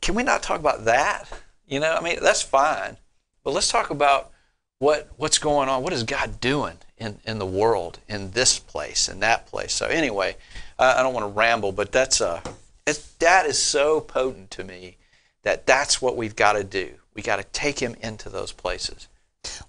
can we not talk about that? That's fine, but let's talk about what's going on. What is God doing in the world, in this place, in that place? So anyway, I don't want to ramble, but that is so potent to me that's what we've got to do. We got to take him into those places.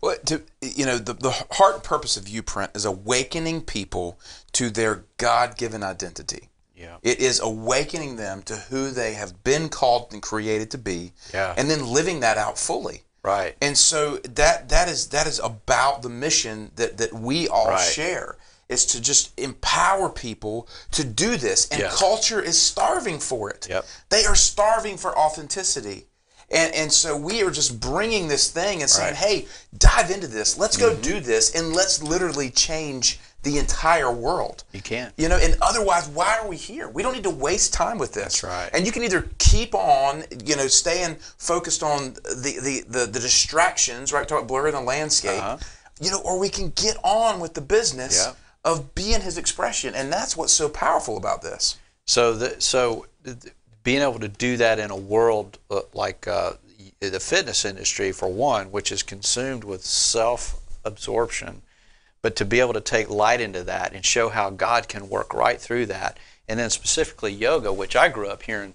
Well, the heart and purpose of Uprint is awakening people to their God-given identity. Yeah. It is awakening them to who they have been called and created to be, and then living that out fully. Right. And so that is about the mission that we all share, is to just empower people to do this. And culture is starving for it. Yep. They are starving for authenticity. And so we are just bringing this thing and saying, hey, dive into this. Let's go do this, and let's literally change the entire world. You can. And otherwise, why are we here? We don't need to waste time with this. That's right. And you can either keep on, staying focused on the distractions, right? Talk about blurring the landscape, or we can get on with the business of being his expression. And that's what's so powerful about this. So being able to do that in a world like the fitness industry, for one, which is consumed with self-absorption, but to be able to take light into that and show how God can work right through that. And then specifically yoga, which I grew up hearing,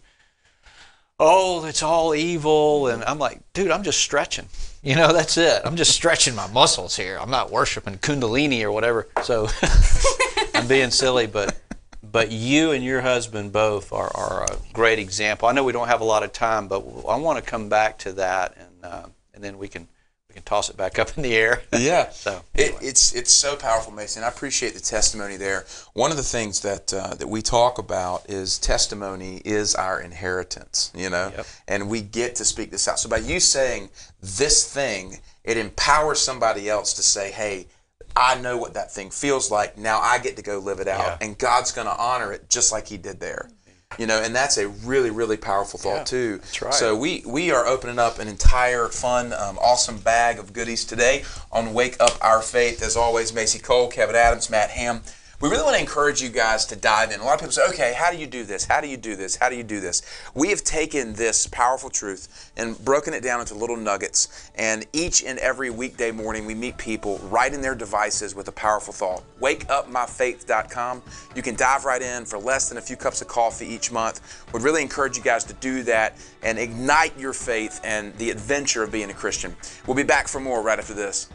oh, it's all evil. And I'm like, dude, I'm just stretching. That's it. I'm just stretching my muscles here. I'm not worshiping Kundalini or whatever. So I'm being silly, but you and your husband both are a great example. I know we don't have a lot of time, but I want to come back to that, and then we can toss it back up in the air. Yeah. So anyway. It's so powerful, Mason. I appreciate the testimony there. One of the things that we talk about is testimony is our inheritance, Yep. and we get to speak this out. So by you saying this thing, it empowers somebody else to say, hey, I know what that thing feels like. Now I get to go live it out, and God's going to honor it just like he did there. And that's a really, really powerful thought too. That's right. So we are opening up an entire fun, awesome bag of goodies today on Wake Up Our Faith. As always, Macy Cole, Kevin Adams, Matt Ham. We really want to encourage you guys to dive in. A lot of people say, okay, how do you do this? How do you do this? How do you do this? We have taken this powerful truth and broken it down into little nuggets. And each and every weekday morning, we meet people right in their devices with a powerful thought. WakeUpMyFaith.com. You can dive right in for less than a few cups of coffee each month. Would really encourage you guys to do that and ignite your faith and the adventure of being a Christian. We'll be back for more right after this.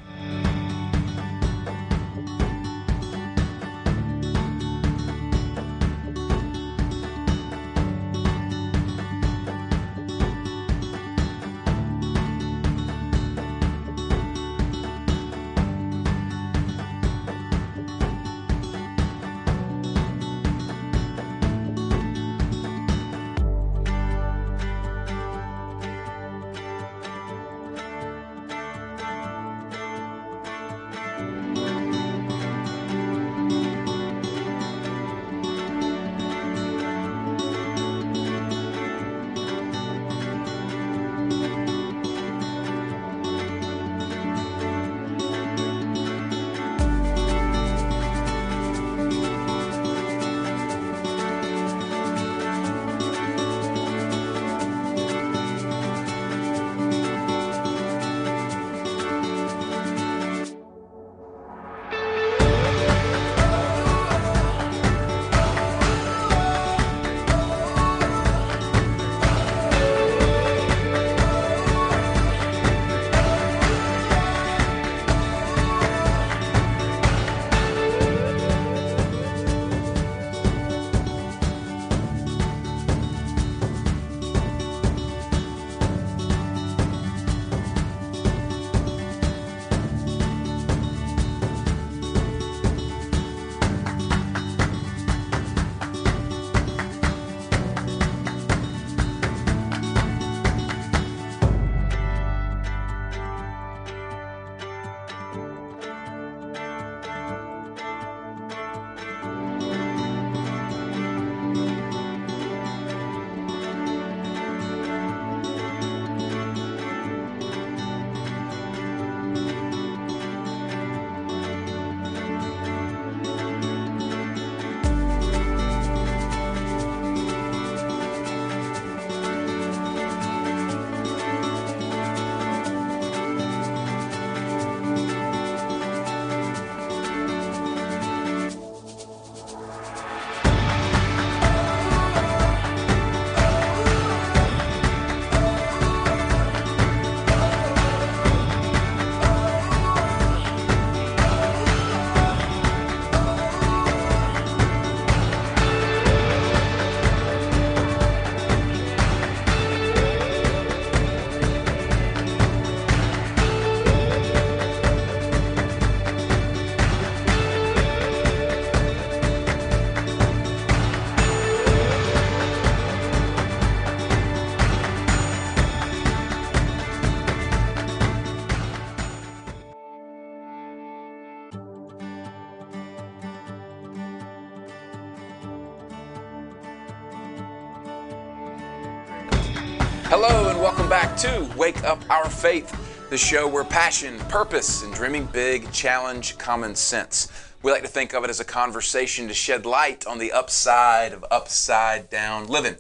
Hello and welcome back to Wake Up Our Faith, the show where passion, purpose, and dreaming big challenge common sense. We like to think of it as a conversation to shed light on the upside of upside down living.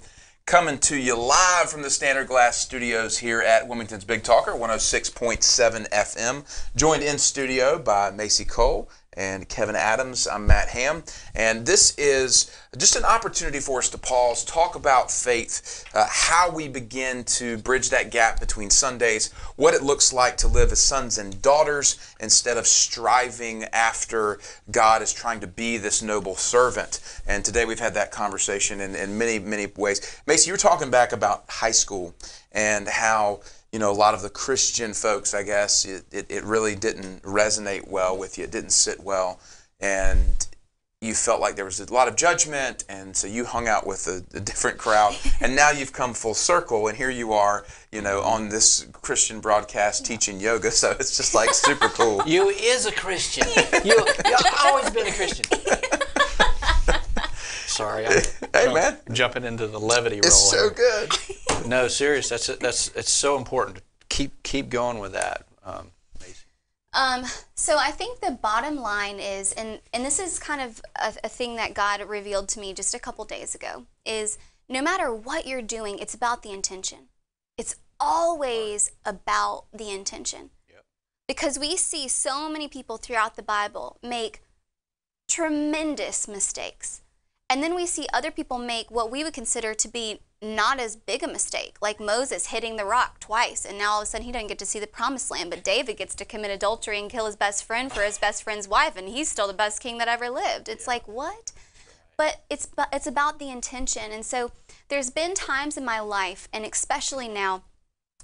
Coming to you live from the Standard Glass Studios here at Wilmington's Big Talker, 106.7 FM. Joined in studio by Macy Cole and Kevin Adams. I'm Matt Ham. And this is just an opportunity for us to pause, talk about faith, how we begin to bridge that gap between Sundays, what it looks like to live as sons and daughters instead of striving after God as trying to be this noble servant. And today we've had that conversation in many, many ways. Macy, you were talking back about high school and how a lot of the Christian folks, I guess, it really didn't resonate well with you. It didn't sit well. And you felt like there was a lot of judgment, and so you hung out with a different crowd. And now you've come full circle, and here you are, on this Christian broadcast teaching yoga. So it's just like super cool. You is a Christian. You've always been a Christian. Sorry, hey man, jumping into the levity role. It's so good. No, serious. It's so important. Keep going with that. So I think the bottom line is, and this is kind of a thing that God revealed to me just a couple days ago, is no matter what you're doing, it's about the intention. It's always about the intention. Yep. Because we see so many people throughout the Bible make tremendous mistakes. And then we see other people make what we would consider to be not as big a mistake, like Moses hitting the rock twice, and now all of a sudden he doesn't get to see the promised land, but David gets to commit adultery and kill his best friend for his best friend's wife, and he's still the best king that ever lived. It's like, what? But it's about the intention. And so there's been times in my life, and especially now,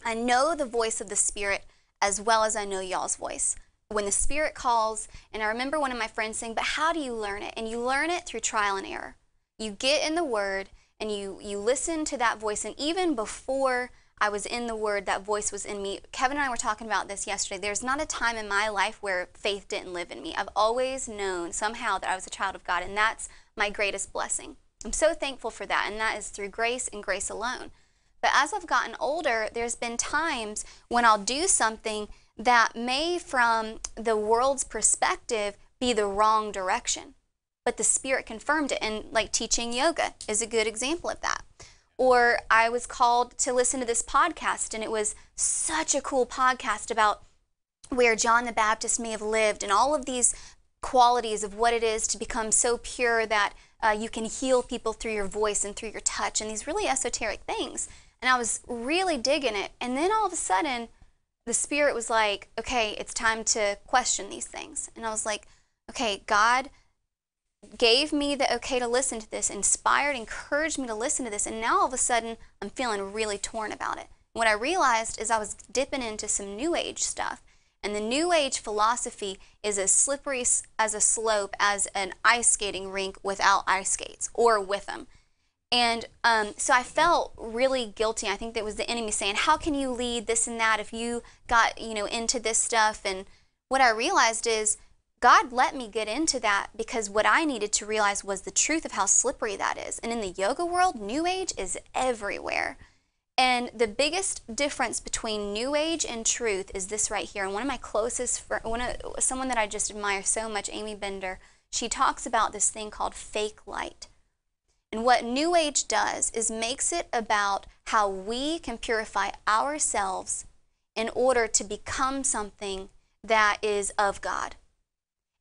I know the voice of the Spirit as well as I know y'all's voice. When the Spirit calls, and I remember one of my friends saying, but how do you learn it? And you learn it through trial and error. You get in the Word, and you listen to that voice. And even before I was in the Word, that voice was in me. Kevin and I were talking about this yesterday. There's not a time in my life where faith didn't live in me. I've always known somehow that I was a child of God, and that's my greatest blessing. I'm so thankful for that, and that is through grace and grace alone. But as I've gotten older, there's been times when I'll do something that may, from the world's perspective, be the wrong direction. But the Spirit confirmed it, and like teaching yoga is a good example of that. Or I was called to listen to this podcast, and it was such a cool podcast about where John the Baptist may have lived and all of these qualities of what it is to become so pure that you can heal people through your voice and through your touch, and these really esoteric things. And I was really digging it. And then all of a sudden, the Spirit was like, okay, it's time to question these things. And I was like, okay, God gave me the okay to listen to this, inspired, encouraged me to listen to this, and now all of a sudden I'm feeling really torn about it. What I realized is I was dipping into some New Age stuff, and the New Age philosophy is as slippery as a slope as an ice skating rink without ice skates, or with them. And so I felt really guilty. I think that was the enemy saying, how can you lead this and that if you got into this stuff? And what I realized is God let me get into that because what I needed to realize was the truth of how slippery that is. And in the yoga world, New Age is everywhere. And the biggest difference between New Age and truth is this right here. And one of my closest friends, someone that I just admire so much, Amy Bender, she talks about this thing called fake light. And what New Age does is makes it about how we can purify ourselves in order to become something that is of God.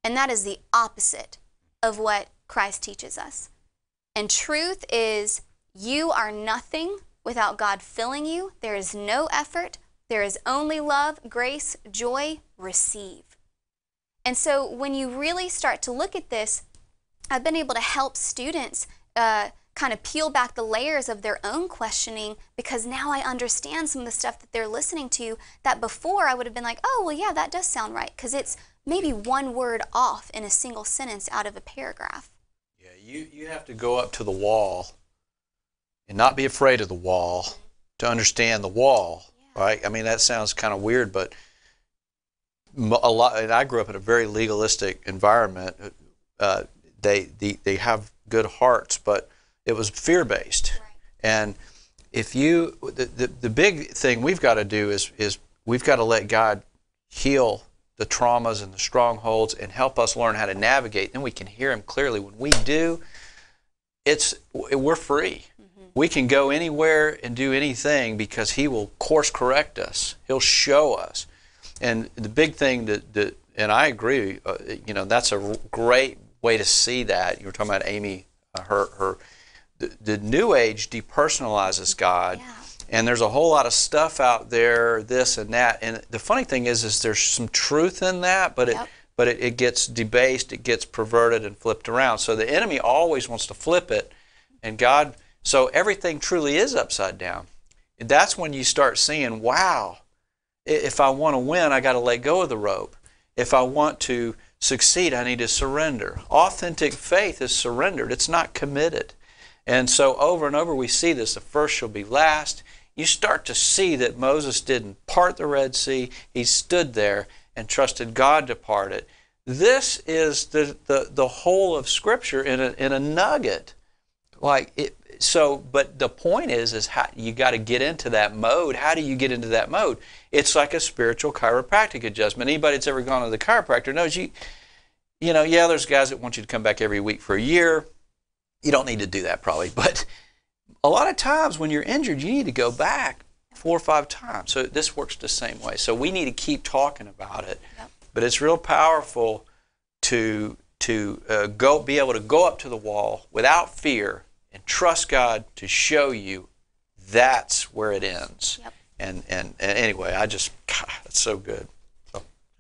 And that is the opposite of what Christ teaches us. And truth is, you are nothing without God filling you. There is no effort. There is only love, grace, joy, receive. And so when you really start to look at this, I've been able to help students kind of peel back the layers of their own questioning, because now I understand some of the stuff that they're listening to that before I would have been like, oh, well, yeah, that does sound right, because it's maybe one word off in a single sentence out of a paragraph. Yeah, you have to go up to the wall and not be afraid of the wall to understand the wall, right? I mean, that sounds kind of weird, but a lot. And I grew up in a very legalistic environment. They have good hearts, but it was fear-based. Right. And if the big thing we've got to do is we've got to let God heal the traumas and the strongholds and help us learn how to navigate. Then we can hear Him clearly. When we do, we're free. Mm-hmm. We can go anywhere and do anything because He will course correct us. He'll show us. And the big thing that and I agree, that's a great way to see that. You were talking about Amy, the New Age depersonalizes God. Yeah. And there's a whole lot of stuff out there, this and that. And the funny thing is there's some truth in that, but it gets debased, it gets perverted and flipped around. So the enemy always wants to flip it, and God. So everything truly is upside down. that's when you start seeing, wow, if I want to win, I got to let go of the rope. If I want to succeed, I need to surrender. Authentic faith is surrendered. It's not committed. And so over and over we see this, the first shall be last. You start to see that Moses didn't part the Red Sea. He stood there and trusted God to part it. This is the whole of Scripture in a nugget. But the point is how you got to get into that mode. How do you get into that mode? It's like a spiritual chiropractic adjustment. Anybody that's ever gone to the chiropractor knows there's guys that want you to come back every week for a year. You don't need to do that probably, but a lot of times when you're injured, you need to go back 4 or 5 times. So this works the same way. So we need to keep talking about it. Yep. But it's real powerful to be able to go up to the wall without fear and trust God to show you that's where it ends. Yep. And anyway, God, it's so good.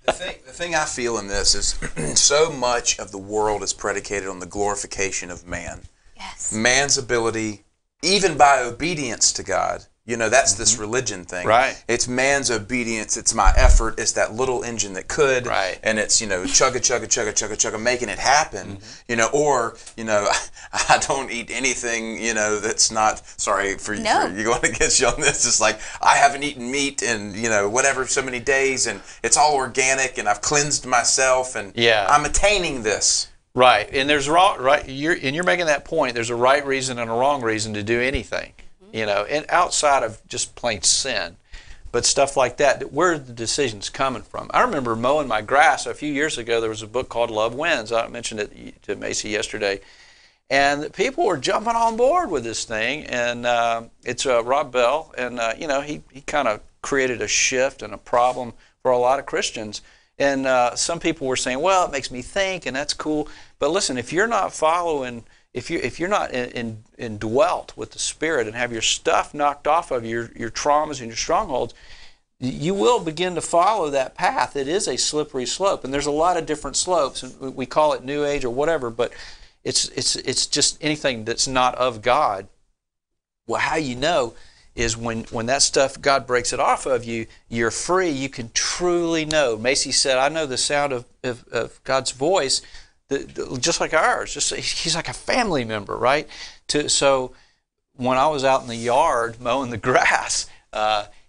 The thing I feel in this is so much of the world is predicated on the glorification of man. Yes. Man's ability, even by obedience to God. That's this religion thing. Right. It's man's obedience. It's my effort. It's that little engine that could. Right. And it's, chugga, making it happen. I don't eat anything, that's not, sorry for you going against you on this. It's like, I haven't eaten meat in, whatever, so many days, and it's all organic, and I've cleansed myself, and I'm attaining this. Right. And there's you're making that point. There's a right reason and a wrong reason to do anything. And outside of just plain sin, but stuff like that, where are the decisions coming from? I remember mowing my grass a few years ago. There was a book called Love Wins. I mentioned it to Macy yesterday. And people were jumping on board with this thing. And it's Rob Bell. And, he kind of created a shift and a problem for a lot of Christians. And some people were saying, well, it makes me think, and that's cool. But listen, if you're not following... If you're not indwelt with the Spirit and have your stuff knocked off of your traumas and your strongholds, you will begin to follow that path. It is a slippery slope, and there's a lot of different slopes. And we call it New Age or whatever, but it's just anything that's not of God. Well, how you know is when that stuff, God breaks it off of you, you're free. You can truly know. Macy said, I know the sound of God's voice, just like ours. He's like a family member, right? So when I was out in the yard mowing the grass,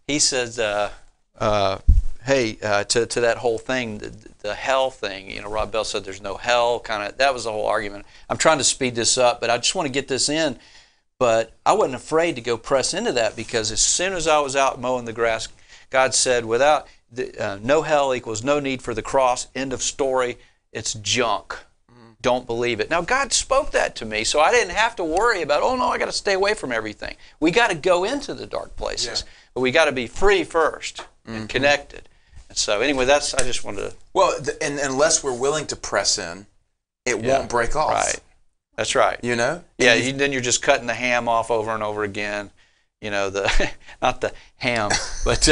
he says, hey, to that whole thing, the hell thing, Rob Bell said there's no hell, that was the whole argument. I'm trying to speed this up, but I just want to get this in. But I wasn't afraid to go press into that, because as soon as I was out mowing the grass, God said, no hell equals no need for the cross, end of story. It's junk. Don't believe it. Now, God spoke that to me, so I didn't have to worry about, I got to stay away from everything. We got to go into the dark places, but we got to be free first and connected. And so, anyway, I just wanted to... Well, and unless we're willing to press in, it won't break off. Right. That's right. Yeah, then you're just cutting the ham off over and over again. Not the ham, but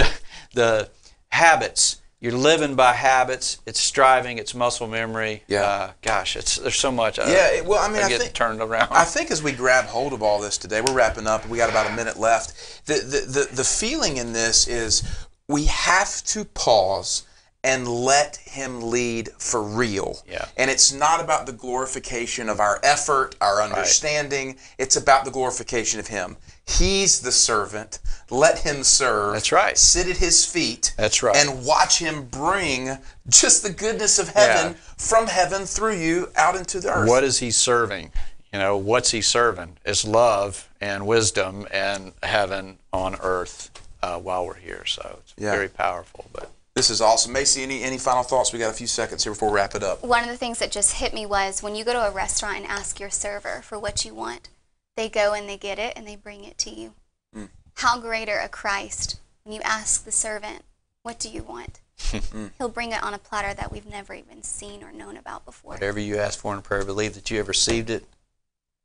the habits. You're living by habits. It's striving. It's muscle memory. Yeah. There's so much. I think turned around. I think as we grab hold of all this today, we're wrapping up. We got about a minute left. The feeling in this is we have to pause and let Him lead for real. Yeah. And it's not about the glorification of our effort, our understanding. Right. It's about the glorification of Him. He's the servant. Let Him serve. That's right. Sit at His feet. That's right. And watch Him bring just the goodness of heaven from heaven through you out into the earth. What is He serving? What's He serving? It's love and wisdom and heaven on earth while we're here. So it's very powerful. But this is awesome. Macy, any final thoughts? We got a few seconds here before we wrap it up. One of the things that just hit me was when you go to a restaurant and ask your server for what you want, they go and they get it and they bring it to you. How greater a Christ when you ask the servant, what do you want? He'll bring it on a platter that we've never even seen or known about before. Whatever you ask for in prayer, believe that you have received it.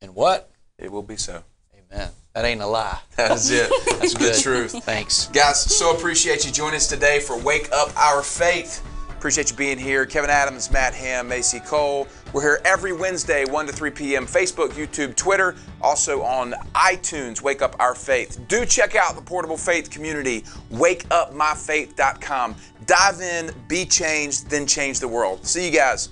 And what? It will be so. Amen. That ain't a lie. That is it. That's good truth. Thanks. Guys, so appreciate you joining us today for Wake Up Our Faith. Appreciate you being here. Kevin Adams, Matt Ham, Macy Cole. We're here every Wednesday, 1 to 3 p.m. Facebook, YouTube, Twitter, also on iTunes, Wake Up Our Faith. Do check out the Portable Faith community, wakeupmyfaith.com. Dive in, be changed, then change the world. See you guys.